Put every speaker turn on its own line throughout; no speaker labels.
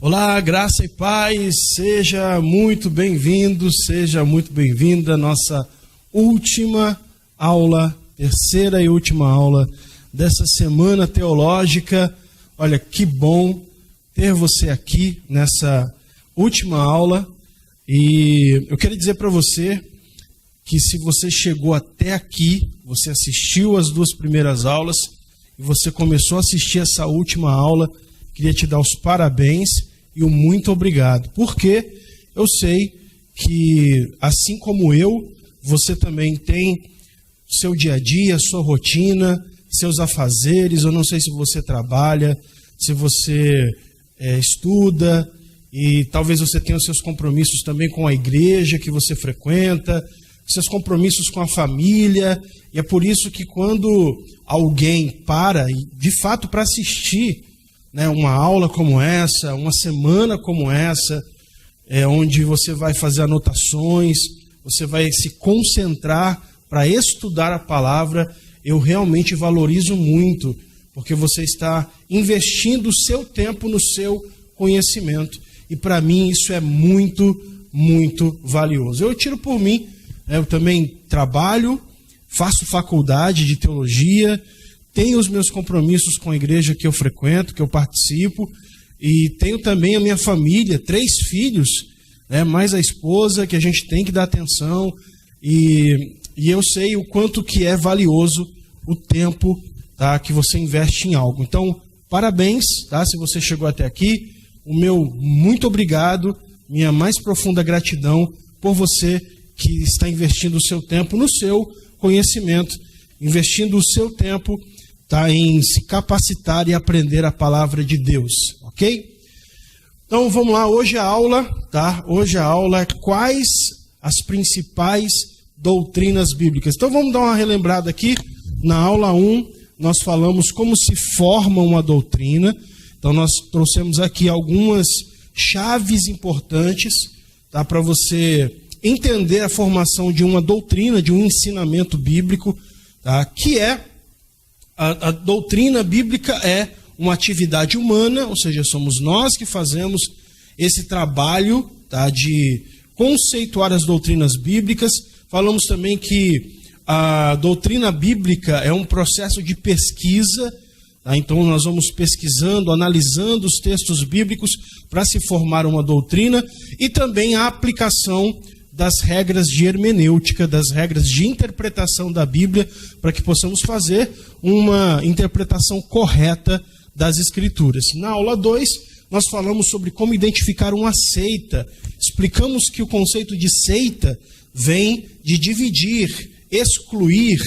Olá, graça e paz, seja muito bem-vindo, seja muito bem-vinda à nossa última aula, terceira e última aula dessa semana teológica. Olha, que bom ter você aqui nessa última aula. E eu quero dizer para você que se você chegou até aqui, você assistiu as duas primeiras aulas e você começou a assistir essa última aula, queria te dar os parabéns e o muito obrigado, porque eu sei que, assim como eu, você também tem seu dia a dia, sua rotina, seus afazeres. Eu não sei se você trabalha, se você estuda, e talvez você tenha os seus compromissos também com a igreja que você frequenta, seus compromissos com a família, e é por isso que quando alguém para, e de fato para assistir, uma aula como essa, uma semana como essa, onde você vai fazer anotações, você vai se concentrar para estudar a palavra, eu realmente valorizo muito, porque você está investindo o seu tempo no seu conhecimento, e para mim isso é muito, muito valioso. Eu tiro por mim, eu também trabalho, faço faculdade de teologia, tenho os meus compromissos com a igreja que eu frequento, que eu participo, e tenho também a minha família, 3 filhos, mais a esposa, que a gente tem que dar atenção, e eu sei o quanto que é valioso o tempo, tá, que você investe em algo. Então, parabéns, tá, se você chegou até aqui, o meu muito obrigado, minha mais profunda gratidão por você que está investindo o seu tempo no seu conhecimento, investindo o seu tempo em se capacitar e aprender a palavra de Deus, ok? Então vamos lá, hoje a aula é quais as principais doutrinas bíblicas. Então vamos dar uma relembrada aqui. Na aula 1 nós falamos como se forma uma doutrina. Então nós trouxemos aqui algumas chaves importantes, tá, para você entender a formação de uma doutrina, de um ensinamento bíblico, tá, que é a doutrina bíblica é uma atividade humana, ou seja, somos nós que fazemos esse trabalho, tá, de conceituar as doutrinas bíblicas. Falamos também que a doutrina bíblica é um processo de pesquisa, tá? Então nós vamos pesquisando, analisando os textos bíblicos para se formar uma doutrina, e também a aplicação das regras de hermenêutica, das regras de interpretação da Bíblia, para que possamos fazer uma interpretação correta das Escrituras. Na aula 2, nós falamos sobre como identificar uma seita. Explicamos que o conceito de seita vem de dividir, excluir,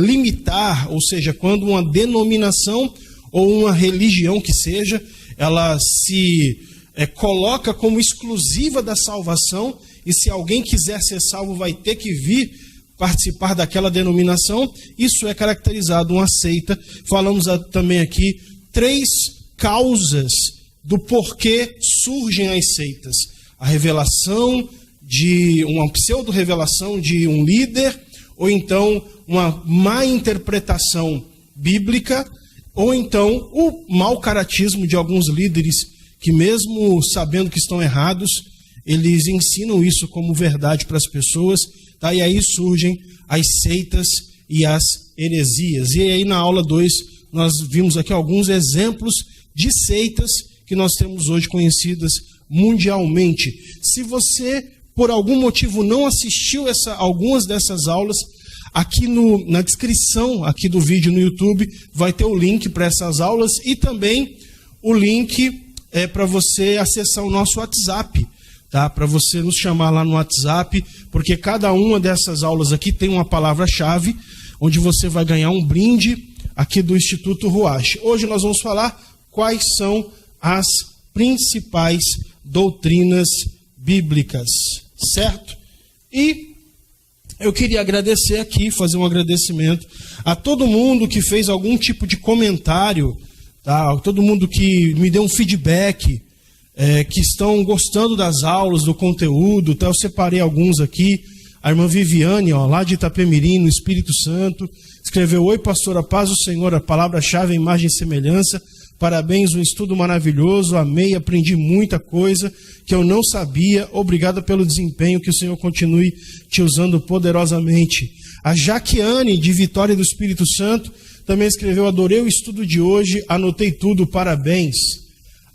limitar, ou seja, quando uma denominação ou uma religião que seja, ela se coloca como exclusiva da salvação, e se alguém quiser ser salvo vai ter que vir participar daquela denominação. Isso é caracterizado uma seita. Falamos também aqui 3 causas do porquê surgem as seitas: a revelação de uma pseudo-revelação de um líder, ou então uma má interpretação bíblica, ou então o mau caratismo de alguns líderes que, mesmo sabendo que estão errados, eles ensinam isso como verdade para as pessoas, tá? E aí surgem as seitas e as heresias. E aí na aula 2 nós vimos aqui alguns exemplos de seitas que nós temos hoje conhecidas mundialmente. Se você, por algum motivo, não assistiu algumas dessas aulas, aqui na descrição aqui do vídeo no YouTube vai ter o link para essas aulas, e também o link para você acessar o nosso WhatsApp, tá? Para você nos chamar lá no WhatsApp, porque cada uma dessas aulas aqui tem uma palavra-chave, onde você vai ganhar um brinde aqui do Instituto Ruach. Hoje nós vamos falar quais são as principais doutrinas bíblicas, certo? E eu queria agradecer aqui, fazer um agradecimento a todo mundo que fez algum tipo de comentário, tá? Todo mundo que me deu um feedback, que estão gostando das aulas, do conteúdo, tá? Eu separei alguns aqui. A irmã Viviane, lá de Itapemirim, no Espírito Santo, escreveu: oi, pastor, a paz do Senhor, a palavra-chave é imagem e semelhança, Parabéns, um estudo maravilhoso, amei, aprendi muita coisa que eu não sabia. Obrigado pelo desempenho, que o Senhor continue te usando poderosamente. A Jaquiane, de Vitória do Espírito Santo, também escreveu: adorei o estudo de hoje, anotei tudo, parabéns.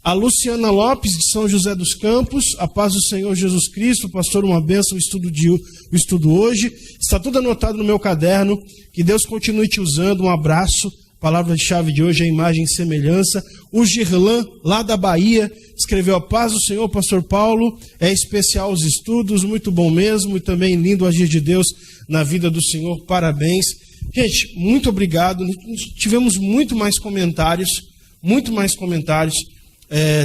A Luciana Lopes, de São José dos Campos: a paz do Senhor Jesus Cristo, pastor, uma bênção o estudo hoje. Está tudo anotado no meu caderno, que Deus continue te usando, um abraço. Palavra de chave de hoje é imagem e semelhança. O Girlan, lá da Bahia, escreveu: a paz do Senhor, pastor Paulo, é especial os estudos, muito bom mesmo, e também lindo o agir de Deus na vida do Senhor, parabéns. Gente, muito obrigado, tivemos muito mais comentários,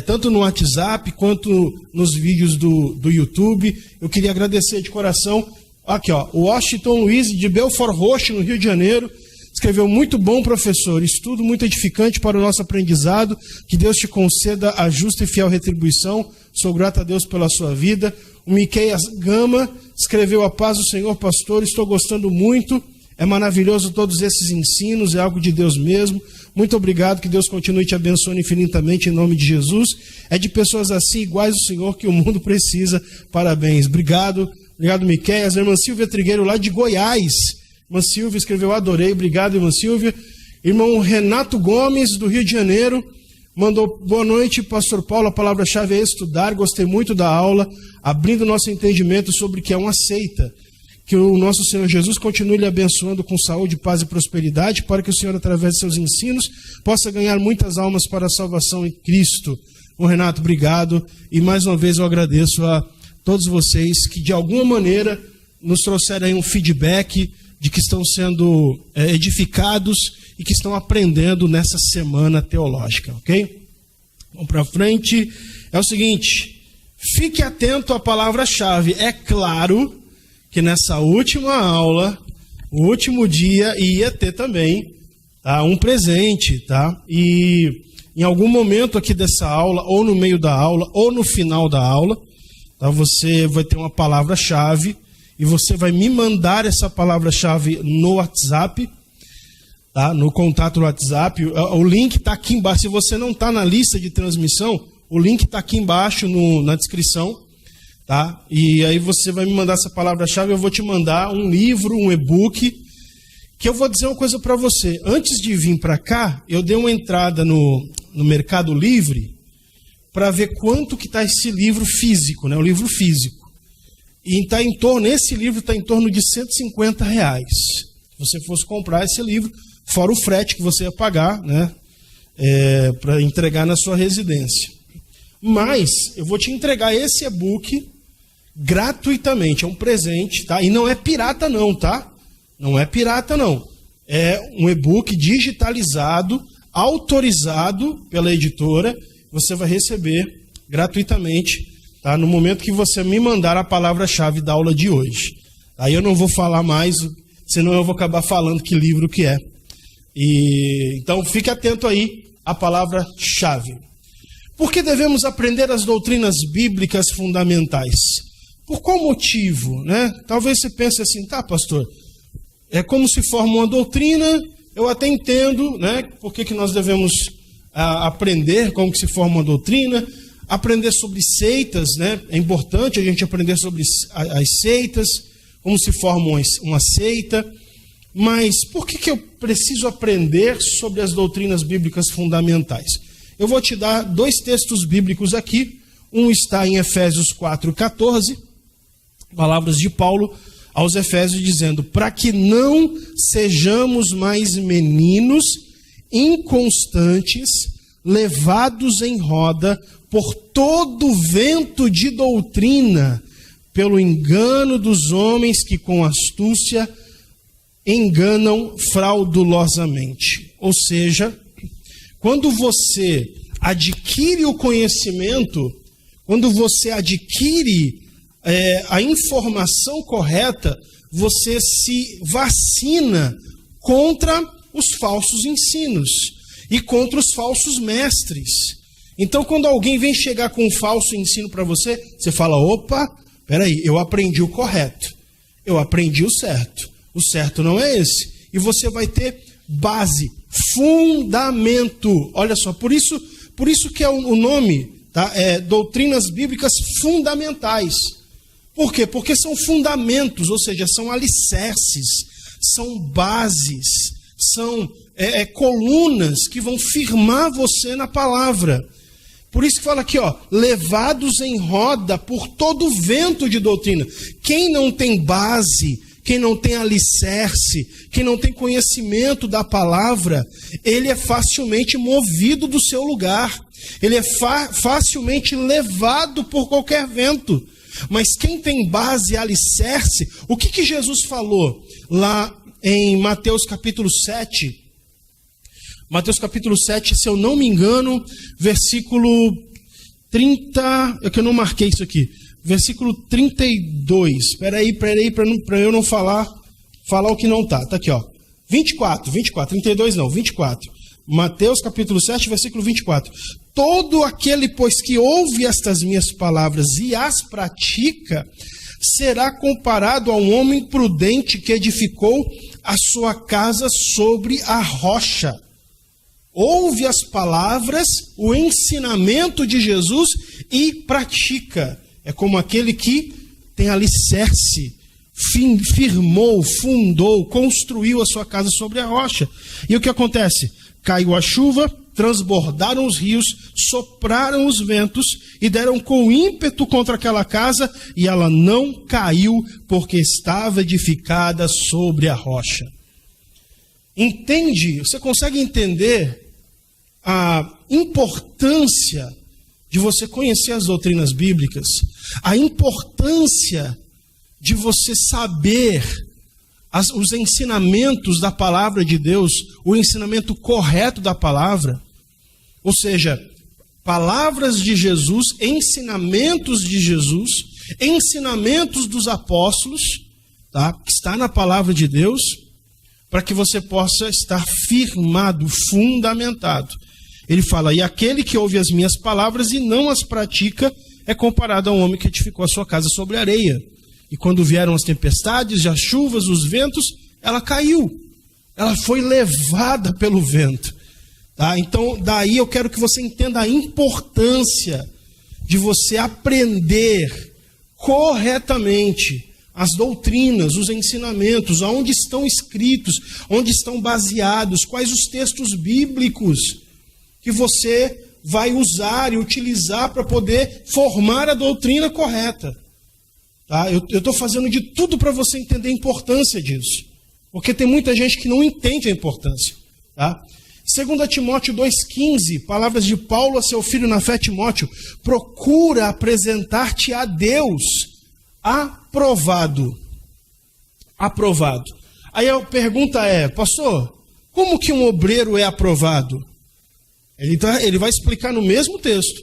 tanto no WhatsApp quanto nos vídeos do YouTube. Eu queria agradecer de coração. Aqui, ó, o Washington Luiz, de Belfort Roxo, no Rio de Janeiro, escreveu: muito bom, professor, estudo muito edificante para o nosso aprendizado, que Deus te conceda a justa e fiel retribuição, sou grato a Deus pela sua vida. O Miqueias Gama escreveu: a paz do Senhor, pastor, estou gostando muito, é maravilhoso todos esses ensinos, é algo de Deus mesmo, muito obrigado, que Deus continue te abençoando infinitamente em nome de Jesus, é de pessoas assim, iguais ao Senhor, que o mundo precisa, parabéns. Obrigado, Miqueias. A irmã Silvia Trigueiro, lá de Goiás, irmã Silvia escreveu: adorei, obrigado, irmã Silvia. Irmão Renato Gomes, do Rio de Janeiro, mandou: boa noite, pastor Paulo, a palavra-chave é estudar, gostei muito da aula, abrindo nosso entendimento sobre o que é uma seita. Que o nosso Senhor Jesus continue lhe abençoando com saúde, paz e prosperidade, para que o Senhor, através de seus ensinos, possa ganhar muitas almas para a salvação em Cristo. Bom, Renato, obrigado, e mais uma vez eu agradeço a todos vocês que de alguma maneira nos trouxeram aí um feedback de que estão sendo edificados e que estão aprendendo nessa semana teológica, ok? Vamos para frente. É o seguinte, fique atento à palavra-chave. É claro que nessa última aula, o último dia, ia ter também, tá, um presente, tá? E em algum momento aqui dessa aula, ou no meio da aula, ou no final da aula, tá, você vai ter uma palavra-chave, e você vai me mandar essa palavra-chave no WhatsApp, tá? No contato do WhatsApp. O link está aqui embaixo. Se você não está na lista de transmissão, o link está aqui embaixo na descrição, tá? E aí você vai me mandar essa palavra-chave, eu vou te mandar um livro, um e-book, que eu vou dizer uma coisa para você. Antes de vir para cá, eu dei uma entrada no Mercado Livre para ver quanto que está esse livro físico, né? O livro físico. E esse livro está em torno de R$150. Se você fosse comprar esse livro, fora o frete que você ia pagar, né, para entregar na sua residência. Mas eu vou te entregar esse e-book gratuitamente, é um presente, tá? E não é pirata não, tá? Não é pirata não. É um e-book digitalizado, autorizado pela editora, você vai receber gratuitamente, tá? No momento que você me mandar a palavra-chave da aula de hoje. Aí eu não vou falar mais, senão eu vou acabar falando que livro que é. Então fique atento aí à palavra-chave. Por que devemos aprender as doutrinas bíblicas fundamentais? Por qual motivo, né? Talvez você pense assim, tá, pastor, é como se forma uma doutrina, eu até entendo, né? Por que nós devemos aprender como que se forma uma doutrina, aprender sobre seitas, né? É importante a gente aprender sobre as seitas, como se forma uma seita, mas por que eu preciso aprender sobre as doutrinas bíblicas fundamentais? Eu vou te dar 2 textos bíblicos aqui, um está em Efésios 4:14, palavras de Paulo aos Efésios dizendo: para que não sejamos mais meninos inconstantes, levados em roda por todo vento de doutrina, pelo engano dos homens que com astúcia enganam fraudulosamente. Ou seja, quando você adquire o conhecimento, quando você adquire a informação correta, você se vacina contra os falsos ensinos e contra os falsos mestres. Então, quando alguém vem chegar com um falso ensino para você, você fala: opa, peraí, eu aprendi o correto, eu aprendi o certo não é esse. E você vai ter base Fundamento. Olha só, por isso que é o nome, tá? Doutrinas bíblicas fundamentais. Por quê? Porque são fundamentos, ou seja, são alicerces, são bases, são colunas que vão firmar você na palavra. Por isso que fala aqui, levados em roda por todo o vento de doutrina. Quem não tem base, quem não tem alicerce, quem não tem conhecimento da palavra, ele é facilmente movido do seu lugar. Ele é facilmente levado por qualquer vento. Mas quem tem base e alicerce, o que Jesus falou lá em Mateus capítulo 7? Mateus capítulo 7, se eu não me engano, versículo 30, é que eu não marquei isso aqui, versículo 32, espera aí, para eu não falar o que não está, aqui 24, 32 não, 24, Mateus capítulo 7, versículo 24, todo aquele, pois, que ouve estas minhas palavras e as pratica, será comparado a um homem prudente que edificou a sua casa sobre a rocha. Ouve as palavras, o ensinamento de Jesus e pratica. É como aquele que tem alicerce, firmou, fundou, construiu a sua casa sobre a rocha. E o que acontece? Caiu a chuva, transbordaram os rios, sopraram os ventos e deram com ímpeto contra aquela casa, e ela não caiu, porque estava edificada sobre a rocha. Entende? Você consegue entender a importância de você conhecer as doutrinas bíblicas? A importância de você saber os ensinamentos da palavra de Deus, o ensinamento correto da palavra? Ou seja, palavras de Jesus, ensinamentos de Jesus, ensinamentos dos apóstolos, tá? Que está na palavra de Deus, para que você possa estar firmado, fundamentado. Ele fala, e aquele que ouve as minhas palavras e não as pratica, é comparado a um homem que edificou a sua casa sobre a areia. E quando vieram as tempestades, as chuvas, os ventos, ela caiu. Ela foi levada pelo vento. Tá? Então, daí eu quero que você entenda a importância de você aprender corretamente as doutrinas, os ensinamentos, aonde estão escritos, onde estão baseados, quais os textos bíblicos que você vai usar e utilizar para poder formar a doutrina correta. Tá? Eu estou fazendo de tudo para você entender a importância disso, porque tem muita gente que não entende a importância. Tá? 2 Timóteo 2,15, palavras de Paulo a seu filho na fé, Timóteo: procura apresentar-te a Deus aprovado. Aprovado. Aí a pergunta é, pastor, como que um obreiro é aprovado? Ele vai explicar no mesmo texto.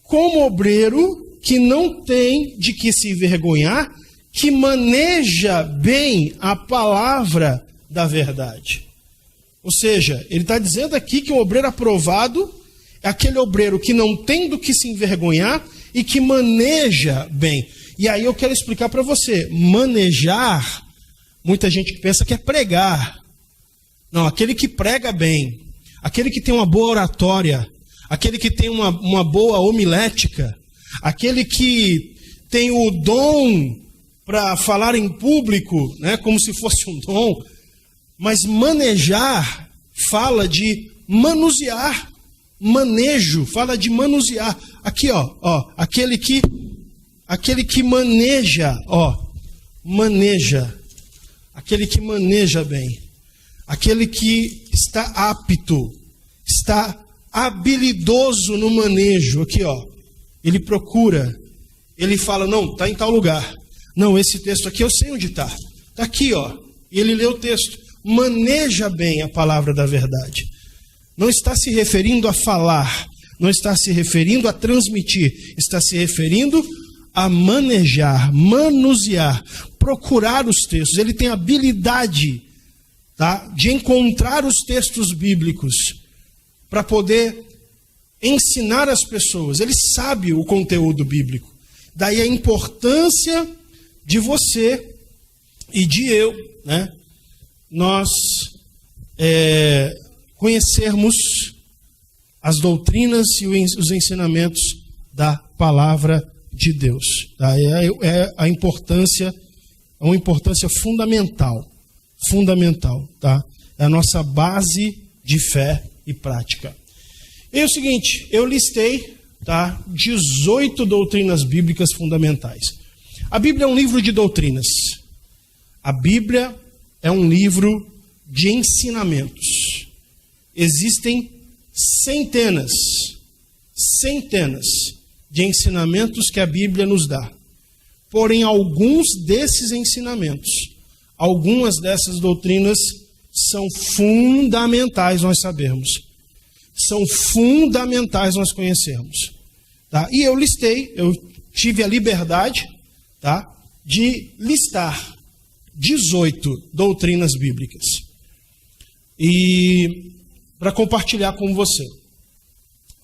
Como obreiro que não tem de que se envergonhar, que maneja bem a palavra da verdade. Ou seja, ele está dizendo aqui que o obreiro aprovado é aquele obreiro que não tem do que se envergonhar e que maneja bem. E aí eu quero explicar para você, manejar, muita gente que pensa que é pregar. Não, aquele que prega bem, aquele que tem uma boa oratória, aquele que tem uma boa homilética, aquele que tem o dom para falar em público, né, como se fosse um dom, mas manejar fala de manusear, manejo, fala de manusear. Aqui, aquele que maneja, maneja, aquele que maneja bem, aquele que está apto, está habilidoso no manejo, aqui, ele procura, ele fala, não, está em tal lugar, não, esse texto aqui eu sei onde está aqui, e ele lê o texto, maneja bem a palavra da verdade, não está se referindo a falar, não está se referindo a transmitir, está se referindo a manejar, manusear, procurar os textos. Ele tem habilidade, tá, de encontrar os textos bíblicos para poder ensinar as pessoas. Ele sabe o conteúdo bíblico. Daí a importância de você e de eu, né, nós conhecermos as doutrinas e os ensinamentos da palavra de Deus. Tá? É uma importância fundamental, tá? É a nossa base de fé e prática. E é o seguinte, eu listei, tá, 18 doutrinas bíblicas fundamentais. A Bíblia é um livro de doutrinas. A Bíblia é um livro de ensinamentos. Existem centenas de ensinamentos que a Bíblia nos dá. Porém, alguns desses ensinamentos, algumas dessas doutrinas são fundamentais nós sabermos. São fundamentais nós conhecermos. Tá? E eu tive a liberdade, tá, de listar 18 doutrinas bíblicas. E para compartilhar com você.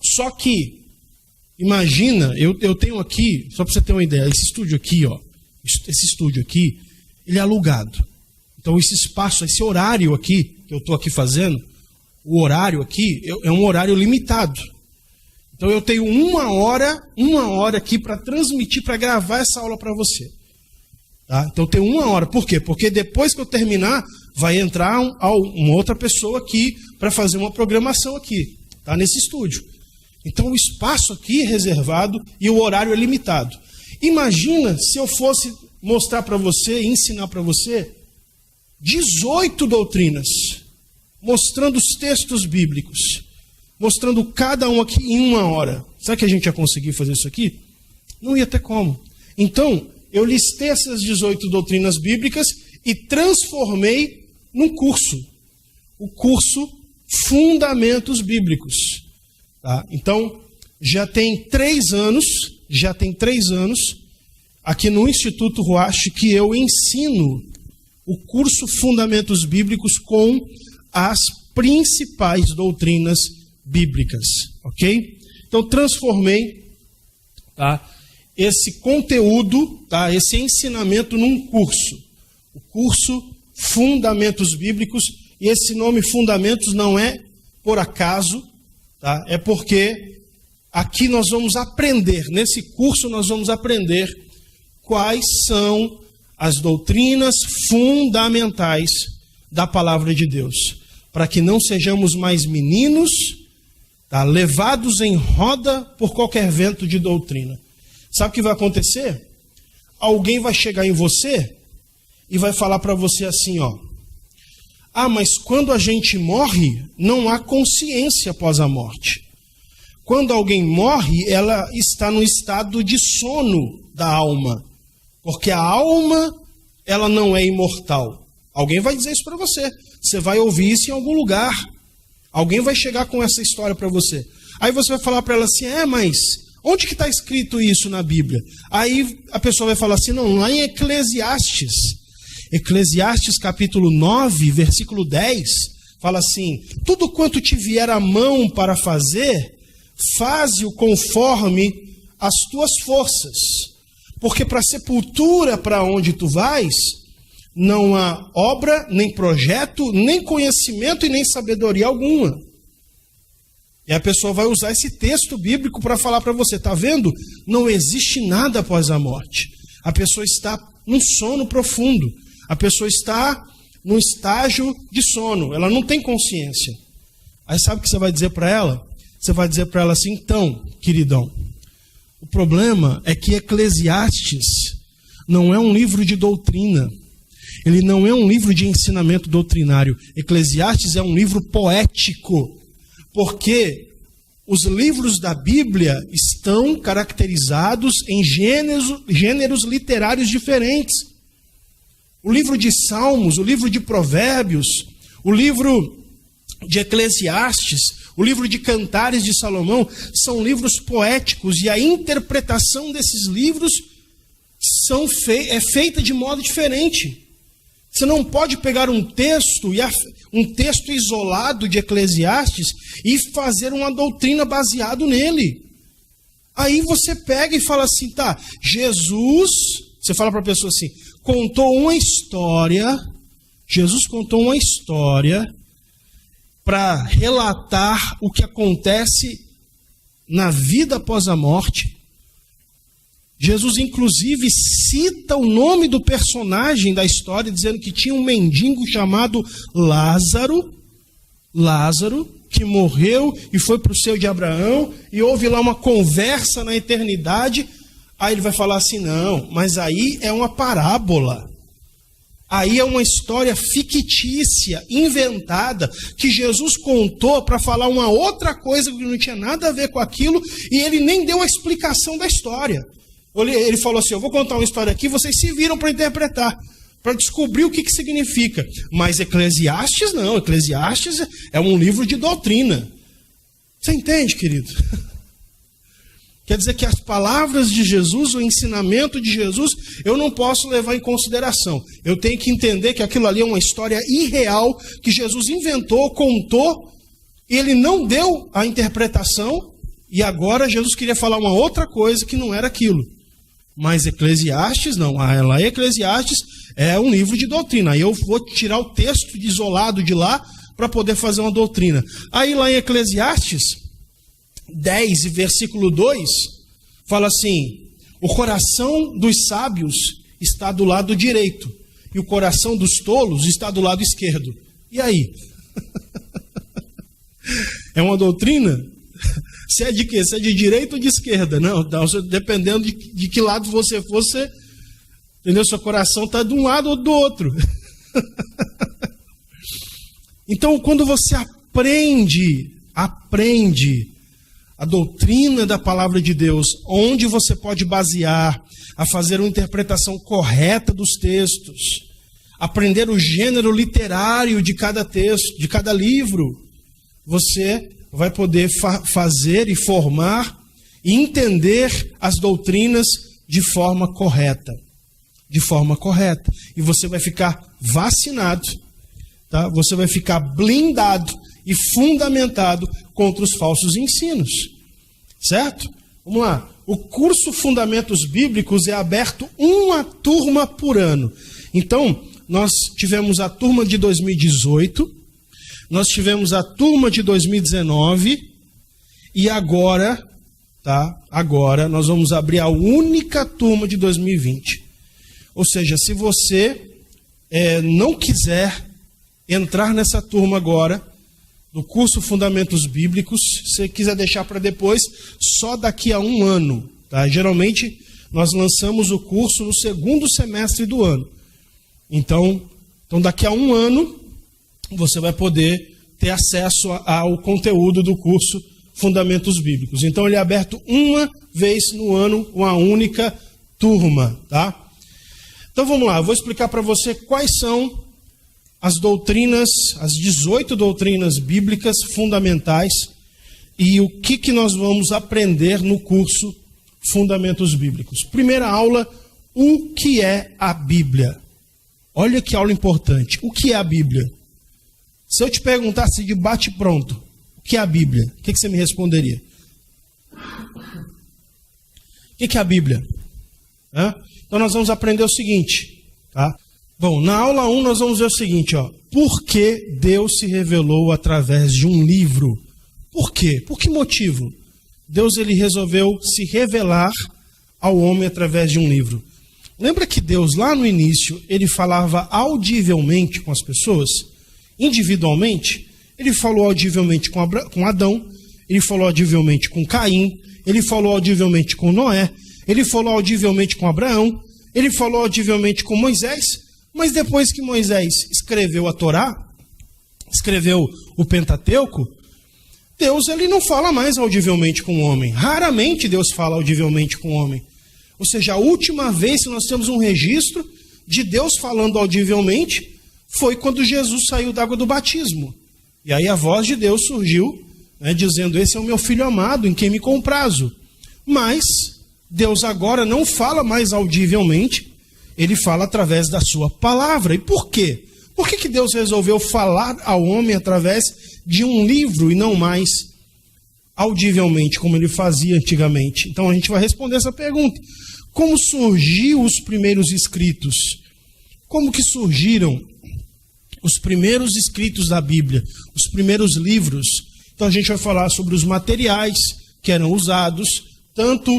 Só que, imagina, eu tenho aqui, só para você ter uma ideia, esse estúdio aqui, ele é alugado. Então esse espaço, esse horário aqui, que eu estou aqui fazendo, o horário aqui é um horário limitado. Então eu tenho uma hora aqui para transmitir, para gravar essa aula para você. Tá? Então eu tenho uma hora. Por quê? Porque depois que eu terminar, vai entrar uma outra pessoa aqui para fazer uma programação aqui, tá? Nesse estúdio. Então o espaço aqui é reservado e o horário é limitado. Imagina se eu fosse mostrar para você, ensinar para você 18 doutrinas, mostrando os textos bíblicos, mostrando cada um aqui em uma hora. Será que a gente ia conseguir fazer isso aqui? Não ia ter como. Então, eu listei essas 18 doutrinas bíblicas e transformei num curso. O curso Fundamentos Bíblicos. Tá? Então, já tem 3 anos, aqui no Instituto Ruach, que eu ensino o curso Fundamentos Bíblicos com as principais doutrinas bíblicas, ok? Então, transformei, tá, esse conteúdo, tá, esse ensinamento num curso. O curso Fundamentos Bíblicos, e esse nome Fundamentos não é por acaso, tá? É porque aqui nós vamos aprender, nesse curso nós vamos aprender quais são as doutrinas fundamentais da palavra de Deus, para que não sejamos mais meninos, tá, levados em roda por qualquer vento de doutrina. Sabe o que vai acontecer? Alguém vai chegar em você e vai falar para você assim, ó: ah, mas quando a gente morre, não há consciência após a morte. Quando alguém morre, ela está no estado de sono da alma, porque a alma, ela não é imortal. Alguém vai dizer isso para você. Você vai ouvir isso em algum lugar. Alguém vai chegar com essa história para você. Aí você vai falar para ela assim: mas onde que está escrito isso na Bíblia? Aí a pessoa vai falar assim: não, lá em Eclesiastes. Eclesiastes capítulo 9, versículo 10, fala assim: tudo quanto te vier à mão para fazer, faze-o conforme as tuas forças. Porque para a sepultura para onde tu vais, não há obra, nem projeto, nem conhecimento e nem sabedoria alguma. E a pessoa vai usar esse texto bíblico para falar para você: tá vendo? Não existe nada após a morte. A pessoa está num sono profundo. A pessoa está num estágio de sono. Ela não tem consciência. Aí sabe o que você vai dizer para ela? Você vai dizer para ela assim: então, queridão, o problema é que Eclesiastes não é um livro de doutrina. Ele não é um livro de ensinamento doutrinário. Eclesiastes é um livro poético, porque os livros da Bíblia estão caracterizados em gêneros literários diferentes. O livro de Salmos, o livro de Provérbios, o livro de Eclesiastes, o livro de Cantares de Salomão, são livros poéticos, e a interpretação desses livros é feita de modo diferente. Você não pode pegar um texto isolado de Eclesiastes e fazer uma doutrina baseado nele. Aí você pega e fala assim: tá, Jesus, você fala para a pessoa assim, Jesus contou uma história para relatar o que acontece na vida após a morte. Jesus, inclusive, cita o nome do personagem da história, dizendo que tinha um mendigo chamado Lázaro, que morreu e foi para o seio de Abraão, e houve lá uma conversa na eternidade. Aí ele vai falar assim, não, mas aí é uma parábola. Aí é uma história fictícia, inventada, que Jesus contou para falar uma outra coisa que não tinha nada a ver com aquilo, e ele nem deu a explicação da história. Ele falou assim, eu vou contar uma história aqui, vocês se viram para interpretar, para descobrir o que significa. Mas Eclesiastes não, Eclesiastes é um livro de doutrina. Você entende, querido? Quer dizer que as palavras de Jesus, o ensinamento de Jesus, eu não posso levar em consideração. Eu tenho que entender que aquilo ali é uma história irreal, que Jesus inventou, contou, e ele não deu a interpretação, e agora Jesus queria falar uma outra coisa que não era aquilo. Mas Eclesiastes não, lá Eclesiastes é um livro de doutrina. Aí eu vou tirar o texto isolado de lá para poder fazer uma doutrina. Aí lá em Eclesiastes 10, versículo 2, fala assim, o coração dos sábios está do lado direito, e o coração dos tolos está do lado esquerdo. E aí? É uma doutrina? Se é de quê? Se é de direita ou de esquerda? Não, dependendo de que lado você for, entendeu? Seu coração está de um lado ou do outro. Então, quando você aprende a doutrina da palavra de Deus, onde você pode basear, a fazer uma interpretação correta dos textos, aprender o gênero literário de cada texto, de cada livro, você vai poder fazer e formar e entender as doutrinas de forma correta. De forma correta. E você vai ficar vacinado, tá? Você vai ficar blindado e fundamentado contra os falsos ensinos. Certo? Vamos lá. O curso Fundamentos Bíblicos é aberto uma turma por ano. Então, nós tivemos a turma de 2018, nós tivemos a turma de 2019 e agora, tá? Agora nós vamos abrir a única turma de 2020. Ou seja, se você não quiser entrar nessa turma agora, no curso Fundamentos Bíblicos, se você quiser deixar para depois, só daqui a um ano. Tá? Geralmente, nós lançamos o curso no segundo semestre do ano. Então daqui a um ano, você vai poder ter acesso ao conteúdo do curso Fundamentos Bíblicos. Então, ele é aberto uma vez no ano, uma única turma. Tá? Então, vamos lá. Eu vou explicar para você quais são as doutrinas, as 18 doutrinas bíblicas fundamentais e o que nós vamos aprender no curso Fundamentos Bíblicos. Primeira aula, o que é a Bíblia? Olha que aula importante. O que é a Bíblia? Se eu te perguntasse de bate pronto, o que é a Bíblia? O que você me responderia? O que é a Bíblia? Então nós vamos aprender o seguinte, tá? Bom, na aula 1 nós vamos ver o seguinte, ó. Por que Deus se revelou através de um livro? Por quê? Por que motivo? Deus ele resolveu se revelar ao homem através de um livro. Lembra que Deus lá no início, ele falava audivelmente com as pessoas? Individualmente? Ele falou audivelmente com Adão, ele falou audivelmente com Caim, ele falou audivelmente com Noé, ele falou audivelmente com Abraão, ele falou audivelmente com Moisés. Mas depois que Moisés escreveu a Torá, escreveu o Pentateuco, Deus ele não fala mais audivelmente com o homem. Raramente Deus fala audivelmente com o homem. Ou seja, a última vez que nós temos um registro de Deus falando audivelmente foi quando Jesus saiu da água do batismo. E aí a voz de Deus surgiu, né, dizendo, esse é o meu filho amado, em quem me comprazo. Mas Deus agora não fala mais audivelmente, ele fala através da sua palavra. E por quê? Por que Deus resolveu falar ao homem através de um livro e não mais audivelmente, como ele fazia antigamente? Então a gente vai responder essa pergunta. Como surgiu os primeiros escritos? Como que surgiram os primeiros escritos da Bíblia, os primeiros livros. Então a gente vai falar sobre os materiais que eram usados, tanto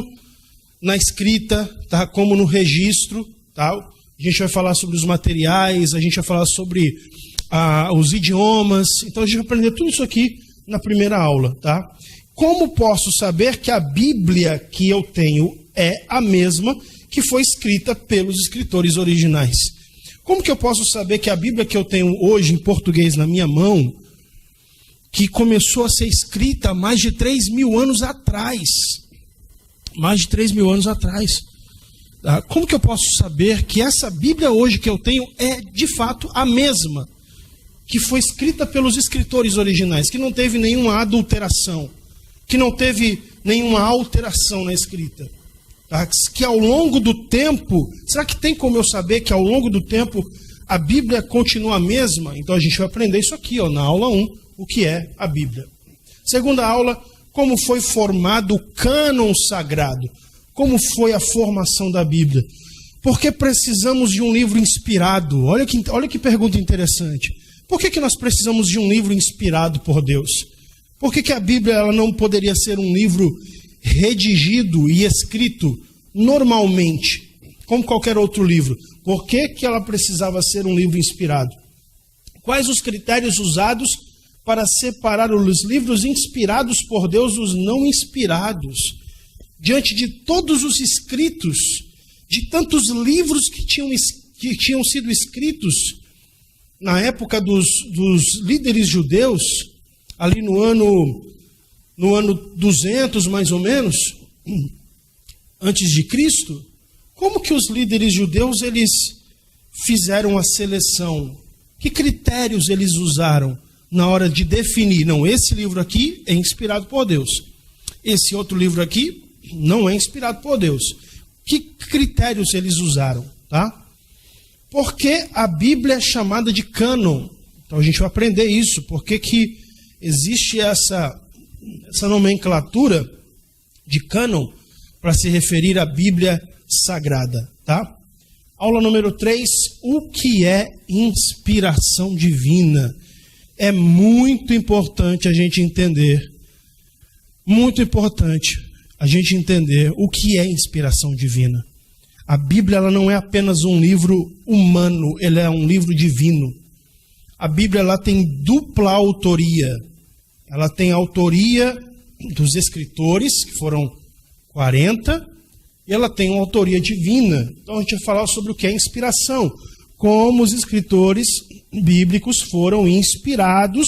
na escrita, tá, como no registro. Tá? A gente vai falar sobre os materiais, a gente vai falar sobre os idiomas. Então a gente vai aprender tudo isso aqui na primeira aula. Tá? Como posso saber que a Bíblia que eu tenho é a mesma que foi escrita pelos escritores originais? Como que eu posso saber que a Bíblia que eu tenho hoje em português na minha mão, que começou a ser escrita há mais de 3.000 anos atrás, como que eu posso saber que essa Bíblia hoje que eu tenho é de fato a mesma que foi escrita pelos escritores originais, que não teve nenhuma adulteração, que não teve nenhuma alteração na escrita? Que ao longo do tempo, será que tem como eu saber que ao longo do tempo a Bíblia continua a mesma? Então a gente vai aprender isso aqui, na aula 1, o que é a Bíblia. Segunda aula, como foi formado o cânon sagrado, como foi a formação da Bíblia. Por que precisamos de um livro inspirado? Olha que pergunta interessante. Por que nós precisamos de um livro inspirado por Deus? Por que a Bíblia ela não poderia ser um livro redigido e escrito normalmente, como qualquer outro livro? Por que ela precisava ser um livro inspirado? Quais os critérios usados para separar os livros inspirados por Deus dos não inspirados? Diante de todos os escritos, de tantos livros que tinham sido escritos na época dos líderes judeus, ali no ano 200 mais ou menos, antes de Cristo, como que os líderes judeus eles fizeram a seleção? Que critérios eles usaram na hora de definir? Não, esse livro aqui é inspirado por Deus. Esse outro livro aqui não é inspirado por Deus. Que critérios eles usaram? Tá? Por que a Bíblia é chamada de cânon? Então a gente vai aprender isso. Por que existe essa nomenclatura de cânon para se referir à Bíblia Sagrada, tá? Aula número 3, o que é inspiração divina? É muito importante a gente entender, o que é inspiração divina. A Bíblia ela não é apenas um livro humano, ela é um livro divino. A Bíblia ela tem dupla autoria. Ela tem a autoria dos escritores, que foram 40, e ela tem uma autoria divina. Então a gente vai falar sobre o que é inspiração, como os escritores bíblicos foram inspirados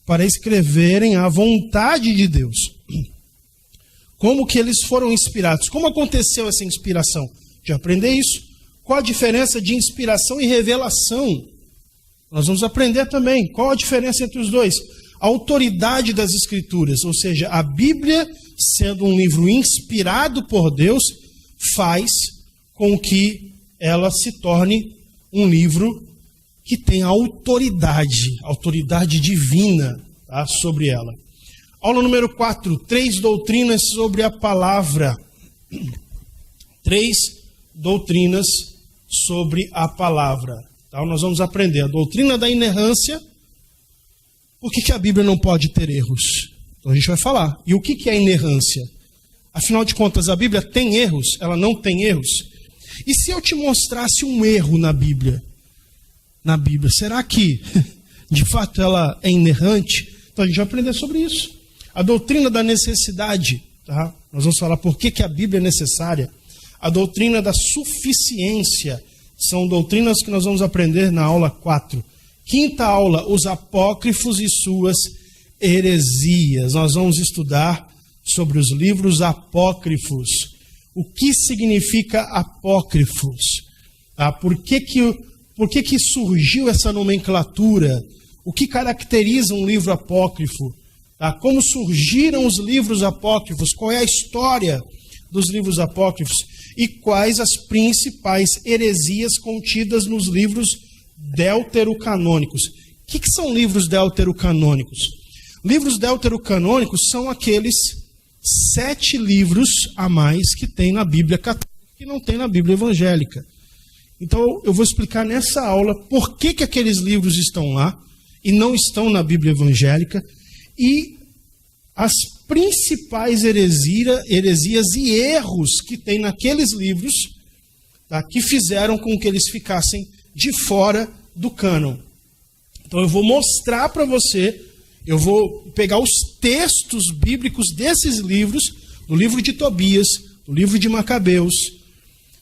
para escreverem a vontade de Deus. Como que eles foram inspirados? Como aconteceu essa inspiração? Já aprender isso. Qual a diferença de inspiração e revelação? Nós vamos aprender também. Qual a diferença entre os dois? A autoridade das Escrituras, ou seja, a Bíblia, sendo um livro inspirado por Deus, faz com que ela se torne um livro que tem autoridade divina, tá, sobre ela. Aula número 4, 3 doutrinas sobre a palavra. 3 doutrinas sobre a palavra. Então, nós vamos aprender a doutrina da inerrância. Por que a Bíblia não pode ter erros? Então a gente vai falar. E o que é inerrância? Afinal de contas, a Bíblia tem erros? Ela não tem erros? E se eu te mostrasse um erro na Bíblia? Será que, de fato, ela é inerrante? Então a gente vai aprender sobre isso. A doutrina da necessidade. Tá? Nós vamos falar por que a Bíblia é necessária. A doutrina da suficiência. São doutrinas que nós vamos aprender na aula 4. Quinta aula, os apócrifos e suas heresias. Nós vamos estudar sobre os livros apócrifos. O que significa apócrifos? Por que surgiu essa nomenclatura? O que caracteriza um livro apócrifo? Como surgiram os livros apócrifos? Qual é a história dos livros apócrifos? E quais as principais heresias contidas nos livros deuterocanônicos? O que são livros deuterocanônicos? Livros deuterocanônicos são aqueles 7 livros a mais que tem na Bíblia católica, que não tem na Bíblia evangélica. Então eu vou explicar nessa aula por que aqueles livros estão lá e não estão na Bíblia evangélica, e as principais heresias e erros que tem naqueles livros, tá, que fizeram com que eles ficassem de fora do cânon. Então eu vou mostrar para você, eu vou pegar os textos bíblicos desses livros, do livro de Tobias, do livro de Macabeus,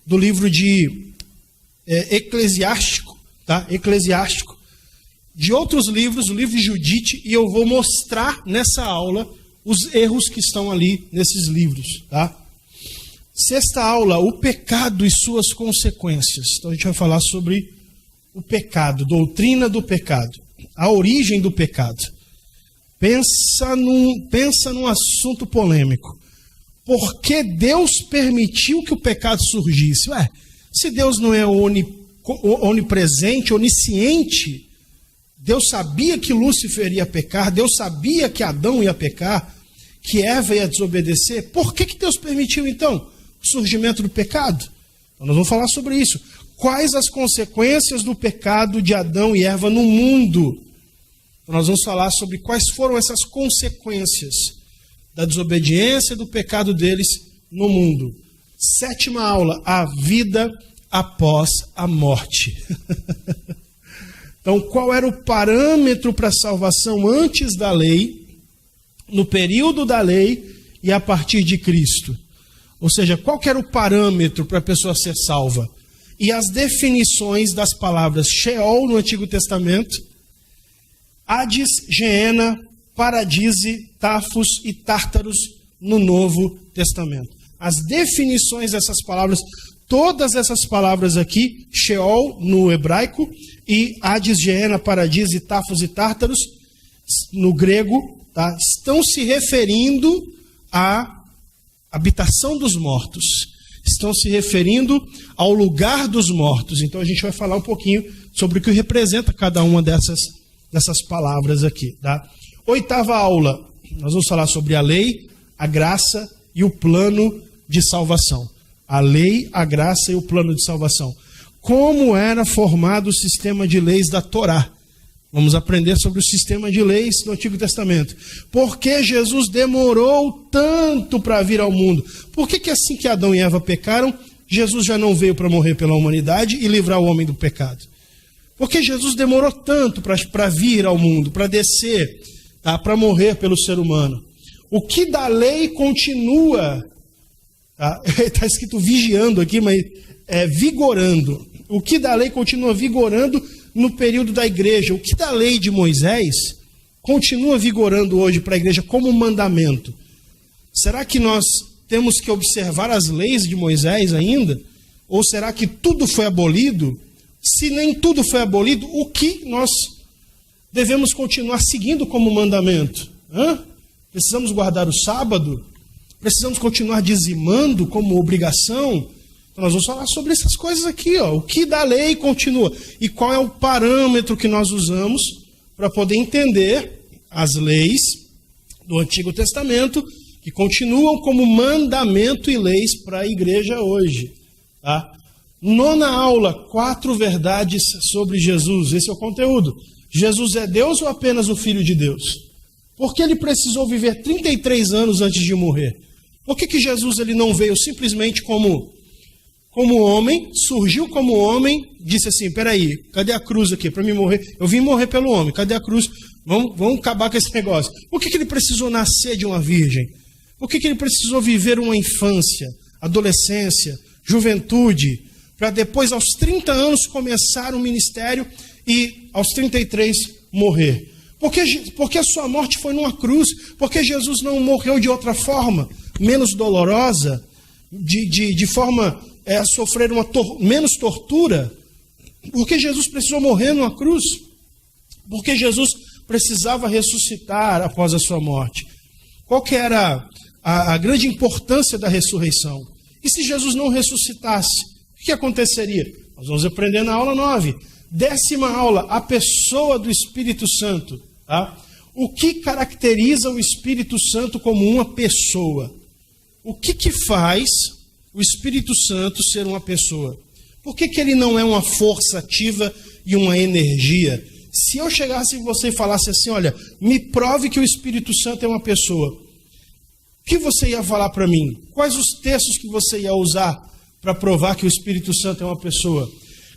do livro de Eclesiástico, tá? Eclesiástico, de outros livros, o livro de Judite, e eu vou mostrar nessa aula os erros que estão ali nesses livros, tá? Sexta aula, o pecado e suas consequências. Então a gente vai falar sobre o pecado, doutrina do pecado, a origem do pecado. Pensa num assunto polêmico. Por que Deus permitiu que o pecado surgisse? Se Deus não é onipresente, onisciente, Deus sabia que Lúcifer ia pecar, Deus sabia que Adão ia pecar, que Eva ia desobedecer. Por que Deus permitiu, então, o surgimento do pecado? Então, nós vamos falar sobre isso. Quais as consequências do pecado de Adão e Eva no mundo? Então, nós vamos falar sobre quais foram essas consequências da desobediência e do pecado deles no mundo. Sétima aula, a vida após a morte. Então, qual era o parâmetro para a salvação antes da lei, no período da lei e a partir de Cristo? Ou seja, qual que era o parâmetro para a pessoa ser salva? E as definições das palavras Sheol no Antigo Testamento, Hades, Geena, Paradise, Tafos e Tártaros no Novo Testamento. As definições dessas palavras, todas essas palavras aqui, Sheol no hebraico, e Hades, Geena, Paradise, Tafos e Tártaros no grego, tá, estão se referindo à habitação dos mortos. Estão se referindo ao lugar dos mortos. Então a gente vai falar um pouquinho sobre o que representa cada uma dessas palavras aqui, tá? Oitava aula, nós vamos falar sobre a lei, a graça e o plano de salvação. A lei, a graça e o plano de salvação. Como era formado o sistema de leis da Torá? Vamos aprender sobre o sistema de leis do Antigo Testamento. Por que Jesus demorou tanto para vir ao mundo? Por que assim que Adão e Eva pecaram, Jesus já não veio para morrer pela humanidade e livrar o homem do pecado? Por que Jesus demorou tanto para vir ao mundo, para descer, tá, para morrer pelo ser humano? O que da lei continua, está escrito vigiando aqui, mas é vigorando. O que da lei continua vigorando no período da igreja? O que da lei de Moisés continua vigorando hoje para a igreja como mandamento? Será que nós temos que observar as leis de Moisés ainda? Ou será que tudo foi abolido? Se nem tudo foi abolido, o que nós devemos continuar seguindo como mandamento? Precisamos guardar o sábado? Precisamos continuar dizimando como obrigação? Então nós vamos falar sobre essas coisas aqui, ó. O que da lei continua e qual é o parâmetro que nós usamos para poder entender as leis do Antigo Testamento que continuam como mandamento e leis para a igreja hoje, tá? Nona aula, 4 verdades sobre Jesus. Esse é o conteúdo. Jesus é Deus ou apenas o Filho de Deus? Por que ele precisou viver 33 anos antes de morrer? Por que Jesus ele não veio simplesmente como homem, surgiu como homem, disse assim, peraí, cadê a cruz aqui para me morrer? Eu vim morrer pelo homem, cadê a cruz? Vamos acabar com esse negócio. Por que ele precisou nascer de uma virgem? Por que ele precisou viver uma infância, adolescência, juventude, para depois aos 30 anos começar o ministério e aos 33 morrer? Porque a sua morte foi numa cruz? Porque Jesus não morreu de outra forma, menos dolorosa, de forma a sofrer menos tortura? Porque Jesus precisou morrer numa cruz? Porque Jesus precisava ressuscitar após a sua morte? Qual que era a grande importância da ressurreição? E se Jesus não ressuscitasse, o que aconteceria? Nós vamos aprender na aula 9. 10ª aula, a pessoa do Espírito Santo. Tá? O que caracteriza o Espírito Santo como uma pessoa? O que faz o Espírito Santo ser uma pessoa? Por que ele não é uma força ativa e uma energia? Se eu chegasse em você e falasse assim, olha, me prove que o Espírito Santo é uma pessoa, o que você ia falar para mim? Quais os textos que você ia usar para provar que o Espírito Santo é uma pessoa?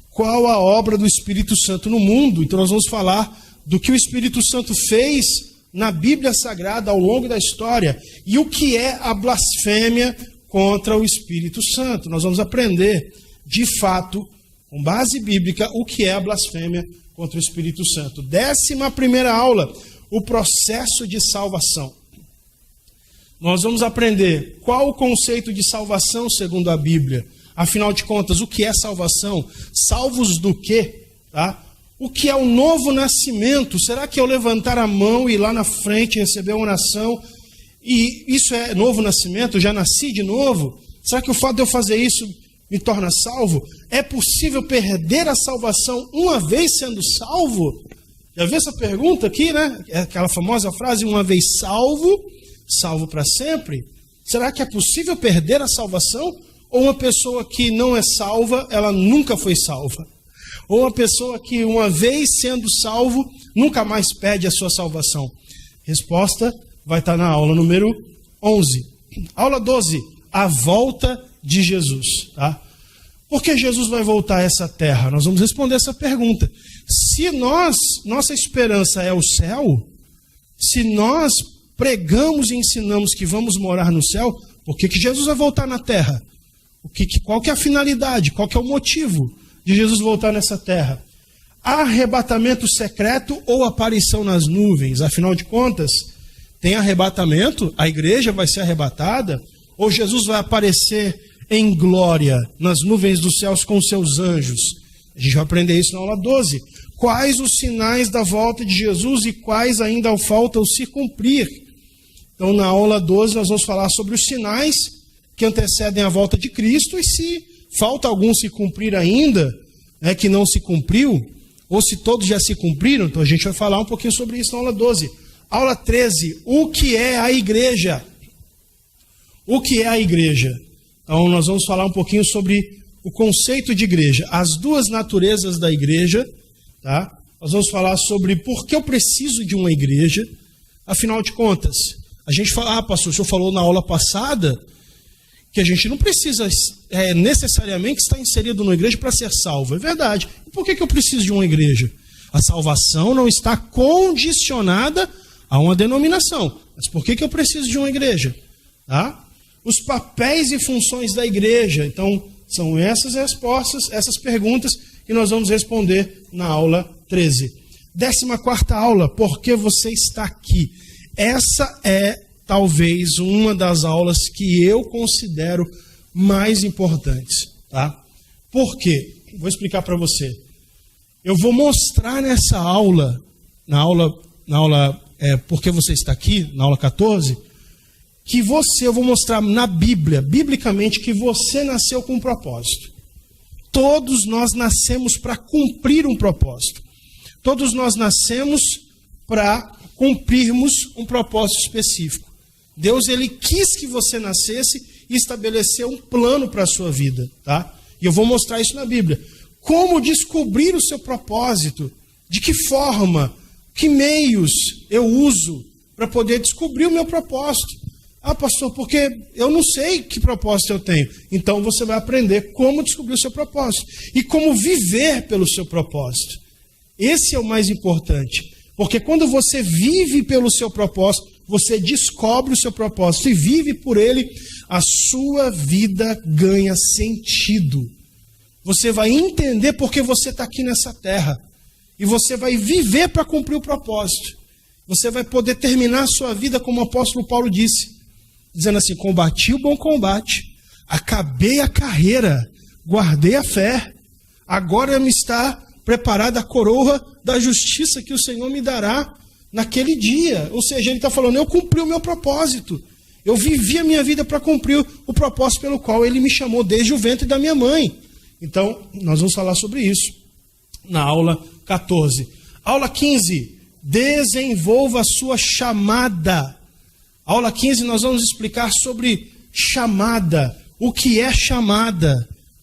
Qual a obra do Espírito Santo no mundo? Então nós vamos falar do que o Espírito Santo fez na Bíblia Sagrada ao longo da história e o que é a blasfêmia contra o Espírito Santo. Nós vamos aprender, de fato, com base bíblica, o que é a blasfêmia contra o Espírito Santo. 11ª aula, o processo de salvação. Nós vamos aprender qual o conceito de salvação segundo a Bíblia. Afinal de contas, o que é salvação? Salvos do quê? Tá? O que é o novo nascimento? Será que eu levantar a mão e ir lá na frente receber uma oração e isso é novo nascimento? Eu já nasci de novo? Será que o fato de eu fazer isso me torna salvo? É possível perder a salvação uma vez sendo salvo? Já viu essa pergunta aqui, né? É aquela famosa frase, uma vez salvo, salvo para sempre. Será que é possível perder a salvação? Ou uma pessoa que não é salva, ela nunca foi salva? Ou uma pessoa que uma vez sendo salvo, nunca mais perde a sua salvação? Resposta vai estar na aula número 11. Aula 12, a volta de Jesus. Tá? Por que Jesus vai voltar a essa terra? Nós vamos responder essa pergunta. Se nossa esperança é o céu, se nós pregamos e ensinamos que vamos morar no céu, por que Jesus vai voltar na terra? Qual que é a finalidade? Qual que é o motivo de Jesus voltar nessa terra? Arrebatamento secreto ou aparição nas nuvens? Afinal de contas, tem arrebatamento, a igreja vai ser arrebatada, ou Jesus vai aparecer em glória nas nuvens dos céus com seus anjos? A gente vai aprender isso na aula 12. Quais os sinais da volta de Jesus e quais ainda faltam se cumprir? Então, na aula 12, nós vamos falar sobre os sinais que antecedem a volta de Cristo, e se falta algum se cumprir ainda, que não se cumpriu, ou se todos já se cumpriram, então a gente vai falar um pouquinho sobre isso na aula 12. Aula 13, o que é a igreja? O que é a igreja? Então nós vamos falar um pouquinho sobre o conceito de igreja, as duas naturezas da igreja, tá? Nós vamos falar sobre por que eu preciso de uma igreja, afinal de contas, a gente fala, pastor, o senhor falou na aula passada, que a gente não precisa necessariamente estar inserido numa igreja para ser salvo. É verdade. E por que eu preciso de uma igreja? A salvação não está condicionada a uma denominação. Mas por que eu preciso de uma igreja? Tá? Os papéis e funções da igreja. Então, são essas respostas, essas perguntas que nós vamos responder na aula 13. 14ª aula, por que você está aqui? Essa é talvez uma das aulas que eu considero mais importantes, tá? Por quê? Vou explicar para você. Eu vou mostrar nessa aula, na aula por que você está aqui, na aula 14, que eu vou mostrar na Bíblia, biblicamente, que você nasceu com um propósito. Todos nós nascemos para cumprir um propósito. Todos nós nascemos para cumprirmos um propósito específico. Deus, ele quis que você nascesse e estabeleceu um plano para a sua vida, tá? E eu vou mostrar isso na Bíblia. Como descobrir o seu propósito? De que forma? Que meios eu uso para poder descobrir o meu propósito? Ah, pastor, porque eu não sei que propósito eu tenho. Então você vai aprender como descobrir o seu propósito e como viver pelo seu propósito. Esse é o mais importante. Porque quando você vive pelo seu propósito, você descobre o seu propósito e vive por ele, a sua vida ganha sentido. Você vai entender porque você está aqui nessa terra. E você vai viver para cumprir o propósito. Você vai poder terminar a sua vida como o apóstolo Paulo disse. Dizendo assim, combati o bom combate, acabei a carreira, guardei a fé. Agora me está preparada a coroa da justiça que o Senhor me dará naquele dia. Ou seja, ele está falando, eu cumpri o meu propósito. Eu vivi a minha vida para cumprir o propósito pelo qual ele me chamou desde o ventre da minha mãe. Então, nós vamos falar sobre isso na aula 14. Aula 15, desenvolva a sua chamada. Aula 15, nós vamos explicar sobre chamada. O que é chamada?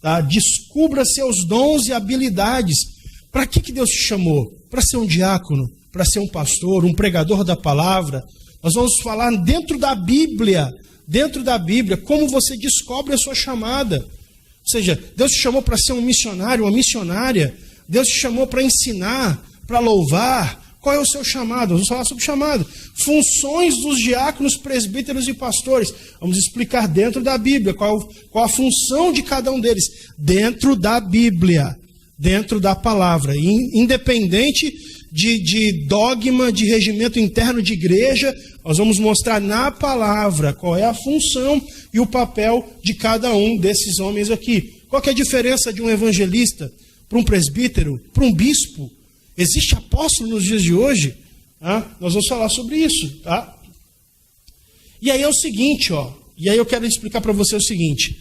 tá? Descubra seus dons e habilidades. Para que Deus te chamou? Para ser um diácono, para ser um pastor, um pregador da palavra. Nós vamos falar dentro da Bíblia, como você descobre a sua chamada. Ou seja, Deus te chamou para ser um missionário, uma missionária. Deus te chamou para ensinar, para louvar. Qual é o seu chamado? Vamos falar sobre chamado. Funções dos diáconos, presbíteros e pastores. Vamos explicar dentro da Bíblia qual a função de cada um deles. Dentro da Bíblia, dentro da palavra. Independente de dogma, de regimento interno de igreja, nós vamos mostrar na palavra qual é a função e o papel de cada um desses homens aqui. Qual que é a diferença de um evangelista para um presbítero, para um bispo? Existe apóstolo nos dias de hoje? Nós vamos falar sobre isso, tá? E aí é o seguinte, e aí eu quero explicar para você o seguinte.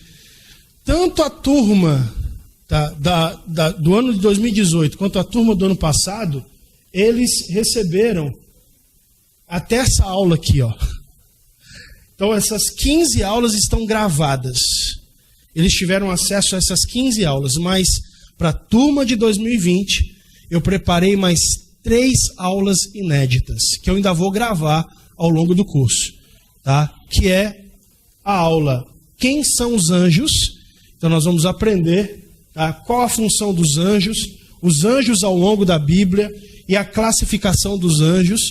Tanto a turma do ano de 2018 quanto a turma do ano passado, eles receberam até essa aula aqui, Então essas 15 aulas estão gravadas. Eles tiveram acesso a essas 15 aulas, mas para a turma de 2020, eu preparei mais 3 aulas inéditas, que eu ainda vou gravar ao longo do curso, tá? Que é a aula Quem são os anjos? Então nós vamos aprender, tá? Qual a função dos anjos, os anjos ao longo da Bíblia e a classificação dos anjos.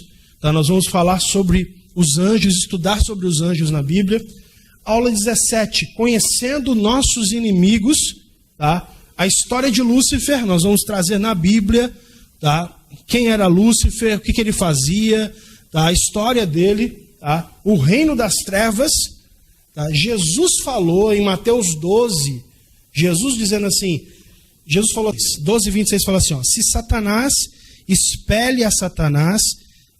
Tá? Nós vamos falar sobre os anjos, estudar sobre os anjos na Bíblia. Aula 17, conhecendo nossos inimigos, tá? A história de Lúcifer, nós vamos trazer na Bíblia, tá? Quem era Lúcifer, o que ele fazia, tá? A história dele, tá? O reino das trevas, tá? Jesus falou em Mateus 12, Jesus dizendo assim, Jesus falou, 12:26 fala assim, se Satanás espelha a Satanás,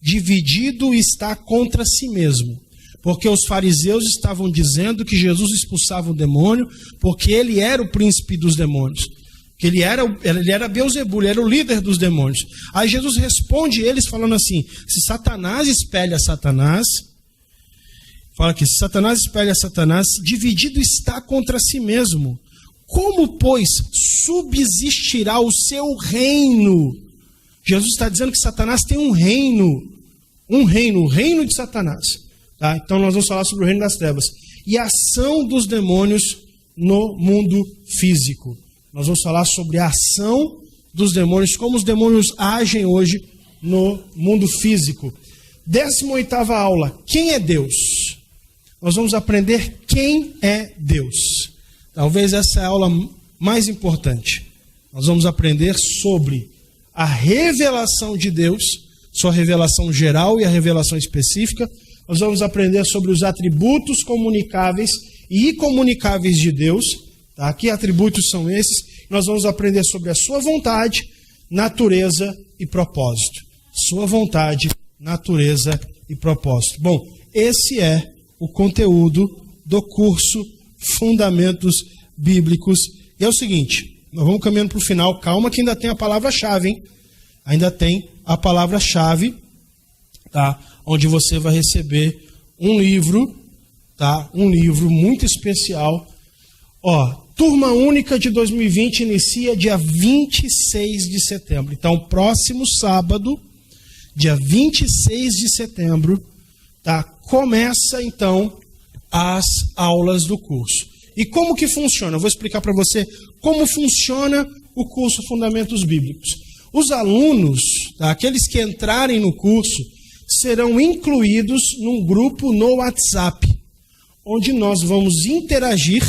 dividido está contra si mesmo. Porque os fariseus estavam dizendo que Jesus expulsava o demônio, porque ele era o príncipe dos demônios. Que ele era Beelzebul, ele era o líder dos demônios. Aí Jesus responde eles falando assim, se Satanás espelha Satanás, fala aqui, se Satanás espelha Satanás, dividido está contra si mesmo. Como, pois, subsistirá o seu reino? Jesus está dizendo que Satanás tem um reino, o reino de Satanás. Tá? Então nós vamos falar sobre o reino das trevas. E a ação dos demônios no mundo físico. Nós vamos falar sobre a ação dos demônios, como os demônios agem hoje no mundo físico. 18ª aula, quem é Deus? Nós vamos aprender quem é Deus. Talvez essa é a aula mais importante. Nós vamos aprender sobre a revelação de Deus, sua revelação geral e a revelação específica. Nós vamos aprender sobre os atributos comunicáveis e incomunicáveis de Deus. Tá? Que atributos são esses? Nós vamos aprender sobre a sua vontade, natureza e propósito. Sua vontade, natureza e propósito. Bom, esse é o conteúdo do curso Fundamentos Bíblicos. E é o seguinte, nós vamos caminhando para o final. Calma que ainda tem a palavra-chave, hein? Ainda tem a palavra-chave, tá? Onde você vai receber um livro, tá? Um livro muito especial. Turma única de 2020 inicia dia 26 de setembro. Então, próximo sábado, dia 26 de setembro, tá? Começa, então, as aulas do curso. E como que funciona? Eu vou explicar para você como funciona o curso Fundamentos Bíblicos. Os alunos, tá? Aqueles que entrarem no curso, serão incluídos num grupo no WhatsApp, onde nós vamos interagir,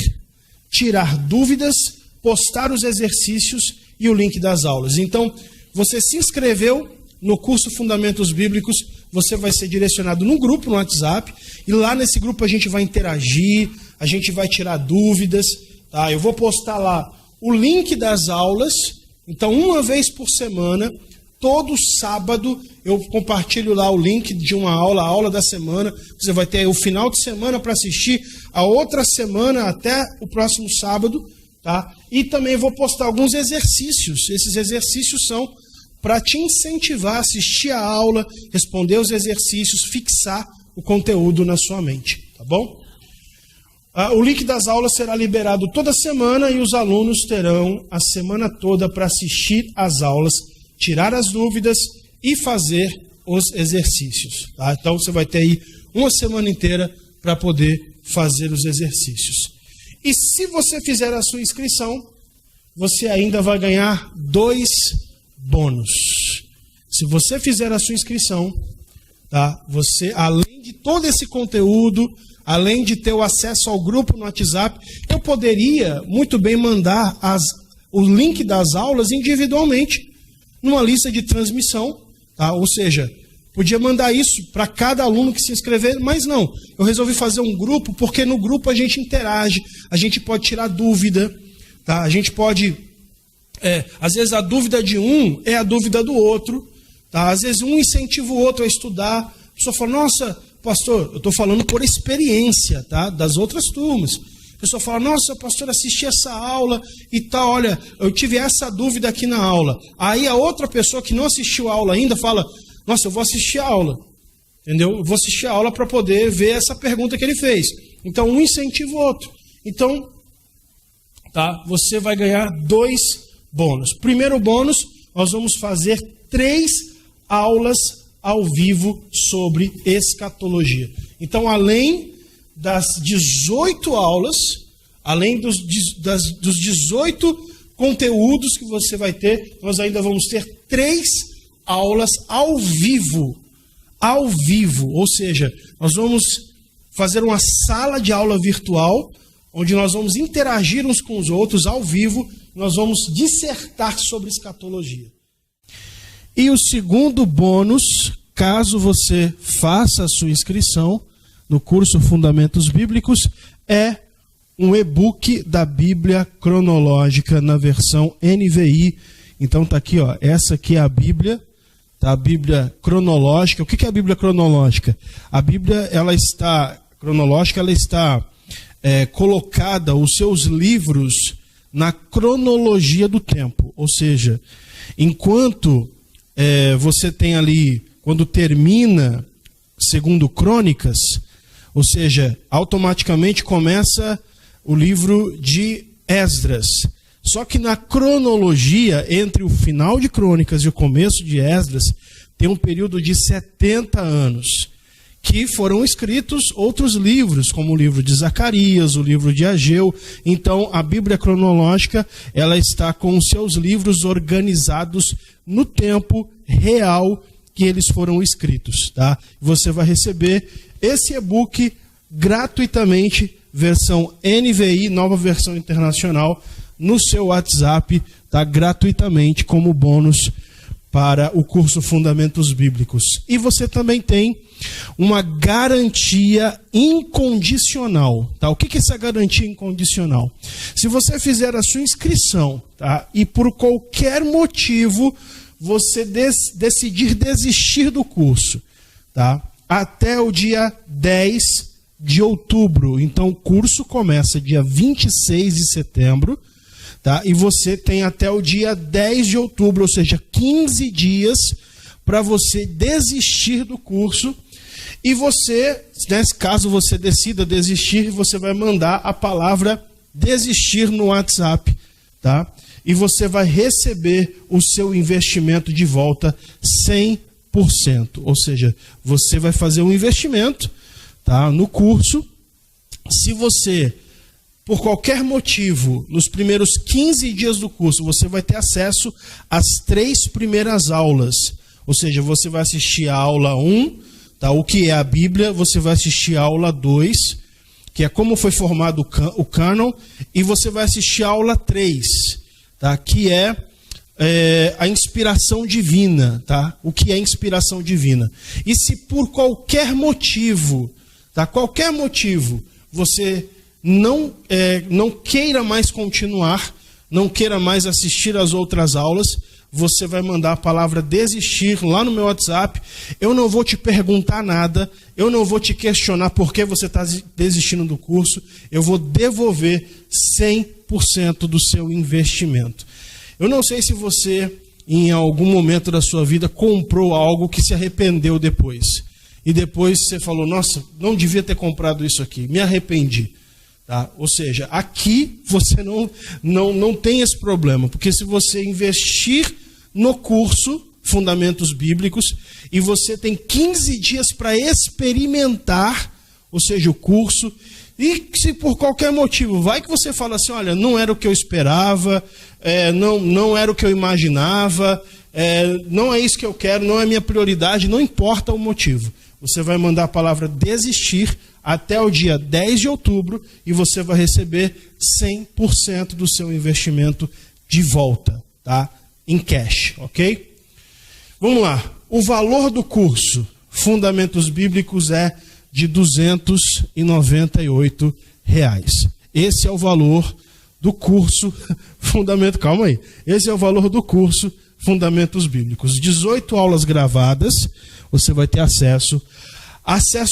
tirar dúvidas, postar os exercícios e o link das aulas. Então, você se inscreveu no curso Fundamentos Bíblicos, você vai ser direcionado num grupo no WhatsApp, e lá nesse grupo a gente vai interagir, a gente vai tirar dúvidas, tá? Eu vou postar lá o link das aulas, então uma vez por semana, todo sábado, eu compartilho lá o link de uma aula, a aula da semana. Você vai ter o final de semana para assistir, a outra semana até o próximo sábado, tá? E também vou postar alguns exercícios. Esses exercícios são para te incentivar a assistir a aula, responder os exercícios, fixar o conteúdo na sua mente, tá bom? O link das aulas será liberado toda semana e os alunos terão a semana toda para assistir às aulas, tirar as dúvidas e fazer os exercícios. Tá? Então você vai ter aí uma semana inteira para poder fazer os exercícios. E se você fizer a sua inscrição, você ainda vai ganhar 2 bônus. Se você fizer a sua inscrição, tá? Você, além de todo esse conteúdo, além de ter o acesso ao grupo no WhatsApp, eu poderia muito bem mandar o link das aulas individualmente numa lista de transmissão, tá? Ou seja, podia mandar isso para cada aluno que se inscrever, mas não. Eu resolvi fazer um grupo, porque no grupo a gente interage, a gente pode tirar dúvida, tá? A gente pode... às vezes a dúvida de um é a dúvida do outro, tá? Às vezes um incentiva o outro a estudar. A pessoa fala, nossa, pastor, eu estou falando por experiência, tá? Das outras turmas. A pessoa fala, nossa, pastor, assisti essa aula e tal, olha, eu tive essa dúvida aqui na aula. Aí a outra pessoa que não assistiu a aula ainda fala, nossa, eu vou assistir a aula, entendeu? Eu vou assistir a aula para poder ver essa pergunta que ele fez. Então, um incentiva o outro. Então, tá? Você vai ganhar 2 bônus. Primeiro bônus, nós vamos fazer 3 aulas ao vivo sobre escatologia. Então, além das 18 aulas, além dos 18 conteúdos que você vai ter, nós ainda vamos ter 3 aulas ao vivo. Ao vivo, ou seja, nós vamos fazer uma sala de aula virtual, onde nós vamos interagir uns com os outros ao vivo, nós vamos dissertar sobre escatologia. E o segundo bônus, caso você faça a sua inscrição no curso Fundamentos Bíblicos, é um e-book da Bíblia cronológica na versão NVI. Então tá aqui, ó, essa aqui é a Bíblia, tá? A Bíblia cronológica. O que é a Bíblia cronológica? A Bíblia, ela está colocada, os seus livros, na cronologia do tempo. Ou seja, enquanto você tem ali, quando termina segundo Crônicas, ou seja, automaticamente começa o livro de Esdras. Só que na cronologia, entre o final de Crônicas e o começo de Esdras, tem um período de 70 anos, que foram escritos outros livros, como o livro de Zacarias, o livro de Ageu. Então, a Bíblia cronológica, ela está com os seus livros organizados no tempo real que eles foram escritos, tá? Você vai receber esse e-book gratuitamente, versão NVI, nova versão internacional, no seu WhatsApp, tá? Gratuitamente, como bônus para o curso Fundamentos Bíblicos. E você também tem uma garantia incondicional, tá? O que é essa garantia incondicional? Se você fizer a sua inscrição, tá? E por qualquer motivo você decidir desistir do curso, tá? Até o dia 10 de outubro. Então o curso começa dia 26 de setembro, tá? E você tem até o dia 10 de outubro, ou seja, 15 dias para você desistir do curso. E você, caso você decida desistir, você vai mandar a palavra desistir no WhatsApp, tá? E você vai receber o seu investimento de volta 100%. Ou seja, você vai fazer um investimento, tá, no curso. Se você, por qualquer motivo, nos primeiros 15 dias do curso, você vai ter acesso às 3 primeiras aulas. Ou seja, você vai assistir a aula 1, tá, o que é a Bíblia, você vai assistir a aula 2, que é como foi formado o cânon, e você vai assistir a aula 3, tá, que é a inspiração divina, tá? O que é inspiração divina? E se por qualquer motivo, tá? Qualquer motivo, você não queira mais continuar, não queira mais assistir às outras aulas, você vai mandar a palavra desistir lá no meu WhatsApp. Eu não vou te perguntar nada, eu não vou te questionar por que você está desistindo do curso, eu vou devolver 100% do seu investimento. Eu não sei se você, em algum momento da sua vida, comprou algo que se arrependeu depois. E depois você falou, nossa, não devia ter comprado isso aqui, me arrependi. Tá? Ou seja, aqui você não tem esse problema, porque se você investir no curso Fundamentos Bíblicos e você tem 15 dias para experimentar, ou seja, o curso, e se por qualquer motivo, vai que você fala assim, olha, não era o que eu esperava, não era o que eu imaginava, não é isso que eu quero, não é minha prioridade, não importa o motivo. Você vai mandar a palavra desistir até o dia 10 de outubro e você vai receber 100% do seu investimento de volta, tá? Em cash, ok? Vamos lá. O valor do curso Fundamentos Bíblicos é de R$ 298. Esse é o valor do curso Fundamento. Calma aí. Esse é o valor do curso Fundamentos Bíblicos. 18 aulas gravadas, você vai ter acesso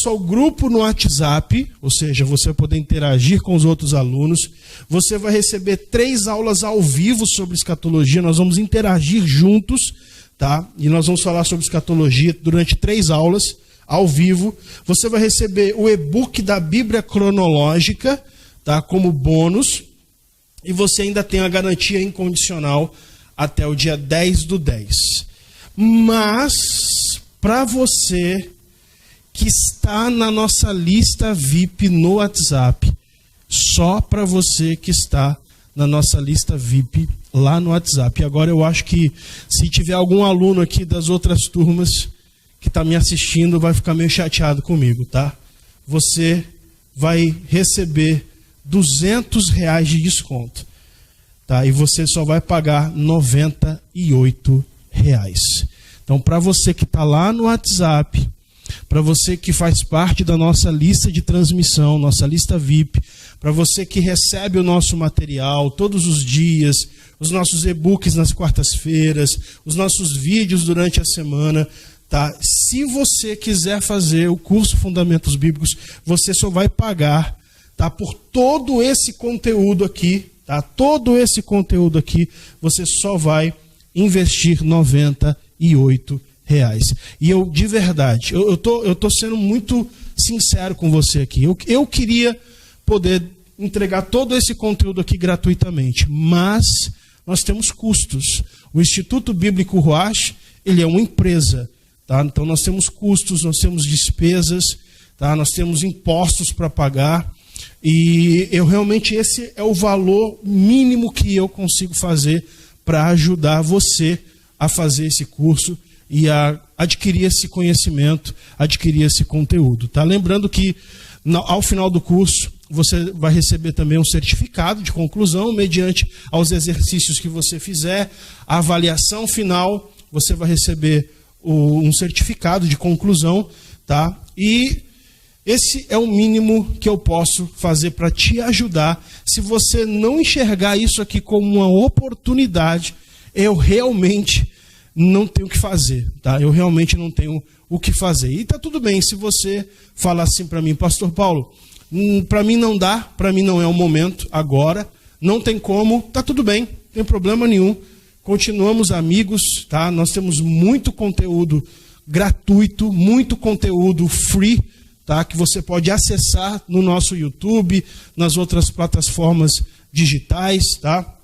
ao grupo no WhatsApp, ou seja, você vai poder interagir com os outros alunos. Você vai receber 3 aulas ao vivo sobre escatologia, nós vamos interagir juntos, tá? E nós vamos falar sobre escatologia durante 3 aulas ao vivo. Você vai receber o e-book da Bíblia cronológica, tá? Como bônus, e você ainda tem a garantia incondicional até o dia 10/10. Mas, para você que está na nossa lista VIP no WhatsApp, só para você que está na nossa lista VIP lá no WhatsApp. E agora eu acho que se tiver algum aluno aqui das outras turmas que está me assistindo, vai ficar meio chateado comigo, tá? Você vai receber R$200 de desconto, tá? E você só vai pagar R$98. Então, para você que está lá no WhatsApp, para você que faz parte da nossa lista de transmissão, nossa lista VIP, para você que recebe o nosso material todos os dias, os nossos e-books nas quartas-feiras, os nossos vídeos durante a semana, tá? Se você quiser fazer o curso Fundamentos Bíblicos, você só vai pagar, tá, por todo esse conteúdo aqui, tá? Todo esse conteúdo aqui, você só vai investir R$98. E eu, de verdade, eu tô sendo muito sincero com você aqui. Eu queria poder entregar todo esse conteúdo aqui gratuitamente, mas nós temos custos. O Instituto Bíblico Ruach, ele é uma empresa, tá? Então nós temos custos, nós temos despesas, tá? Nós temos impostos para pagar, e realmente esse é o valor mínimo que eu consigo fazer para ajudar você a fazer esse curso e a adquirir esse conhecimento, adquirir esse conteúdo, tá? Lembrando que ao final do curso você vai receber também um certificado de conclusão, mediante aos exercícios que você fizer, a avaliação final, você vai receber um certificado de conclusão, tá? E esse é o mínimo que eu posso fazer para te ajudar. Se você não enxergar isso aqui como uma oportunidade, eu realmente não tenho o que fazer, tá? Eu realmente não tenho o que fazer. E tá tudo bem se você falar assim para mim, Pastor Paulo, para mim não dá, para mim não é o momento agora, não tem como, tá tudo bem, não tem problema nenhum. Continuamos amigos, tá? Nós temos muito conteúdo gratuito, muito conteúdo free, tá? Que você pode acessar no nosso YouTube, nas outras plataformas digitais, tá?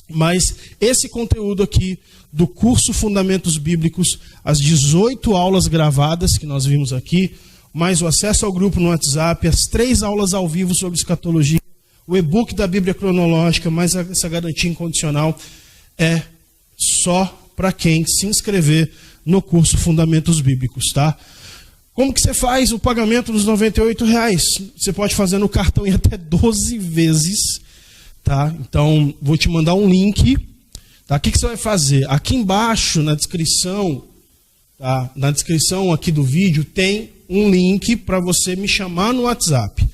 Mas esse conteúdo aqui do curso Fundamentos Bíblicos, as 18 aulas gravadas que nós vimos aqui, mais o acesso ao grupo no WhatsApp, as 3 aulas ao vivo sobre escatologia, o e-book da Bíblia cronológica, mais essa garantia incondicional, é só para quem se inscrever no curso Fundamentos Bíblicos, tá? Como que você faz o pagamento dos R$98? Você pode fazer no cartão em até 12 vezes, tá? Então, vou te mandar um link, tá? O que você vai fazer? Aqui embaixo, na descrição, tá? Na descrição aqui do vídeo, tem um link para você me chamar no WhatsApp.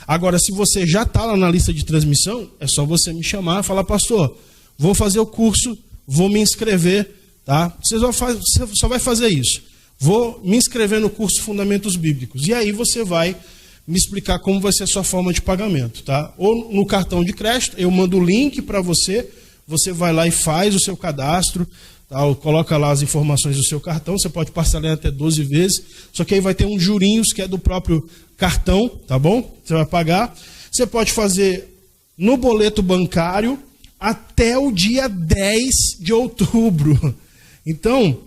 Agora, se você já está lá na lista de transmissão, é só você me chamar e falar, pastor, vou fazer o curso, vou me inscrever, tá? Você só vai fazer isso. Vou me inscrever no curso Fundamentos Bíblicos. E aí você vai me explicar como vai ser a sua forma de pagamento, tá? Ou no cartão de crédito, eu mando o link para você, você vai lá e faz o seu cadastro, tá? Coloca lá as informações do seu cartão, você pode parcelar até 12 vezes, só que aí vai ter uns jurinhos que é do próprio cartão, tá bom? Você vai pagar. Você pode fazer no boleto bancário até o dia 10 de outubro. Então,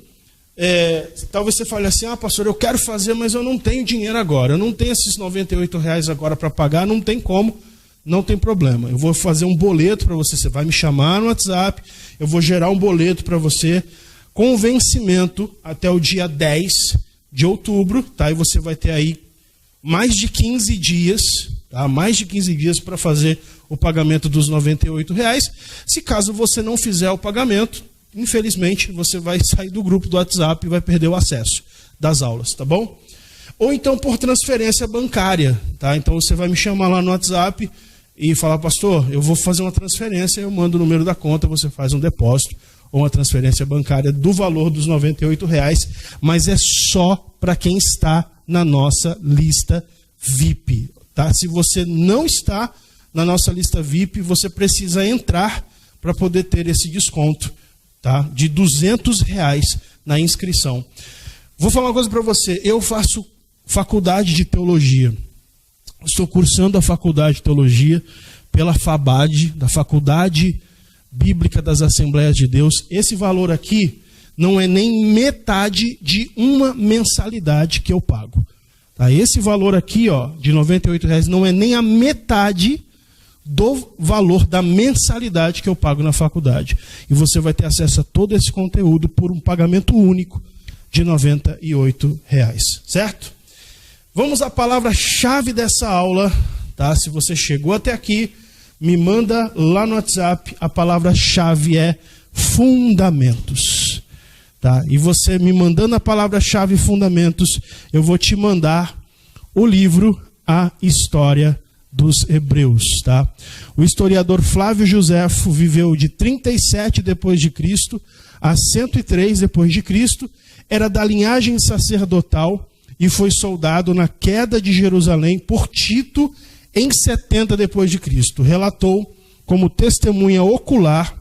talvez você fale assim, pastor, eu quero fazer, mas eu não tenho dinheiro agora. Eu não tenho esses R$98 agora para pagar, não tem como, não tem problema. Eu vou fazer um boleto para você, você vai me chamar no WhatsApp, eu vou gerar um boleto para você com vencimento até o dia 10 de outubro, tá? E você vai ter aí mais de 15 dias, tá? Mais de 15 dias para fazer o pagamento dos R$98. Se caso você não fizer o pagamento, infelizmente, você vai sair do grupo do WhatsApp e vai perder o acesso das aulas, tá bom? Ou então por transferência bancária, tá? Então você vai me chamar lá no WhatsApp e falar, pastor, eu vou fazer uma transferência, eu mando o número da conta, você faz um depósito ou uma transferência bancária do valor dos R$98, mas é só para quem está na nossa lista VIP, tá? Se você não está na nossa lista VIP, você precisa entrar para poder ter esse desconto, tá? De R$200 na inscrição. Vou falar uma coisa para você. Eu faço faculdade de teologia. Estou cursando a faculdade de teologia pela FABAD, da Faculdade Bíblica das Assembleias de Deus. Esse valor aqui não é nem metade de uma mensalidade que eu pago. Tá? Esse valor aqui, de R$98 não é nem a metade do valor da mensalidade que eu pago na faculdade. E você vai ter acesso a todo esse conteúdo por um pagamento único de R$98, certo? Vamos à palavra-chave dessa aula, tá? Se você chegou até aqui, me manda lá no WhatsApp, a palavra-chave é fundamentos, tá? E você me mandando a palavra-chave fundamentos, eu vou te mandar o livro A História dos Hebreus, tá? O historiador Flávio Joséfo viveu de 37 depois de Cristo a 103 depois de Cristo, era da linhagem sacerdotal e foi soldado na queda de Jerusalém por Tito em 70 depois de Cristo. Relatou como testemunha ocular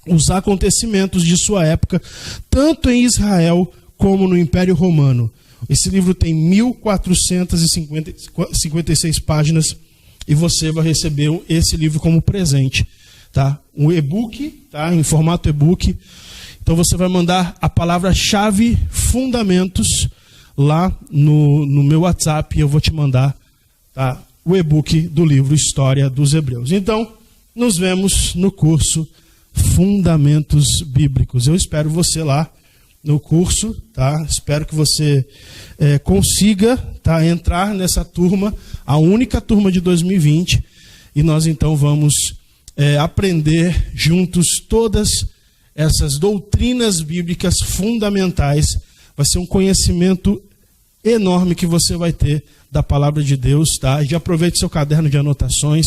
os acontecimentos de sua época, tanto em Israel como no Império Romano. Esse livro tem 1456 páginas e você vai receber esse livro como presente, tá? Um e-book, tá? Em formato e-book. Então você vai mandar a palavra-chave fundamentos lá no meu WhatsApp e eu vou te mandar, tá? O e-book do livro História dos Hebreus. Então, nos vemos no curso Fundamentos Bíblicos. Eu espero você lá no curso, tá? Espero que você consiga, tá, entrar nessa turma, a única turma de 2020, e nós então vamos aprender juntos todas essas doutrinas bíblicas fundamentais. Vai ser um conhecimento enorme que você vai ter da palavra de Deus, tá? E aproveite seu caderno de anotações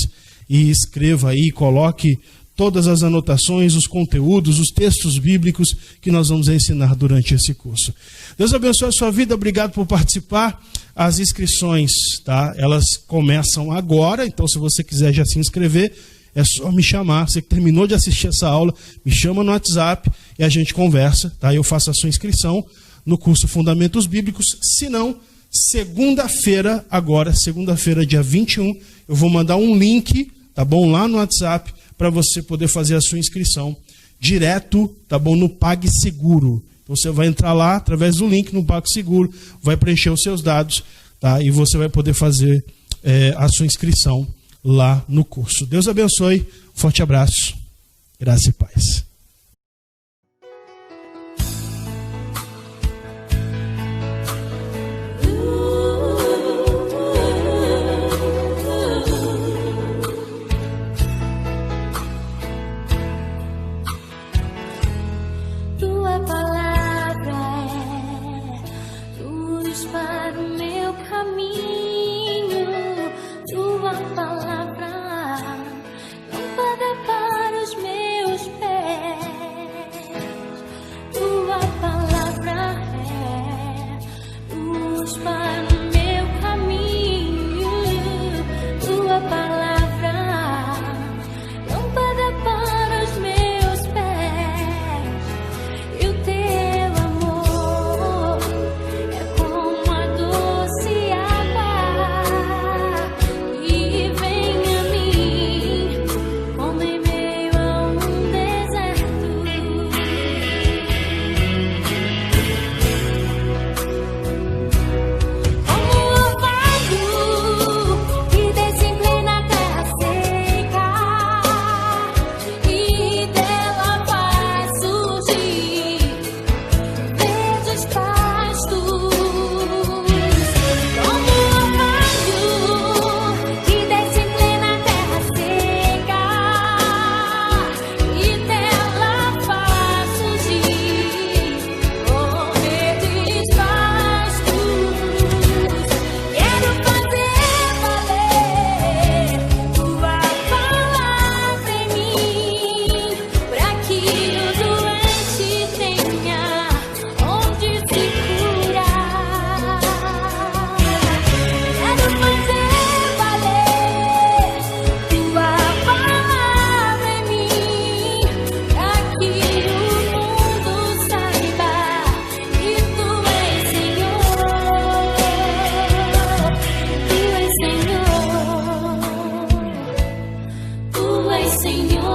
e escreva aí, coloque todas as anotações, os conteúdos, os textos bíblicos que nós vamos ensinar durante esse curso. Deus abençoe a sua vida, obrigado por participar. As inscrições, tá? Elas começam agora, então se você quiser já se inscrever, é só me chamar. Você que terminou de assistir essa aula, me chama no WhatsApp e a gente conversa, tá? Eu faço a sua inscrição no curso Fundamentos Bíblicos. Se não, segunda-feira, dia 21, eu vou mandar um link, tá bom? Lá no WhatsApp, para você poder fazer a sua inscrição direto, tá bom? No PagSeguro. Então você vai entrar lá através do link no PagSeguro, vai preencher os seus dados, tá? E você vai poder fazer a sua inscrição lá no curso. Deus abençoe, forte abraço, graça e paz.
Palavra, lâmpada para os meus pés. Senhor.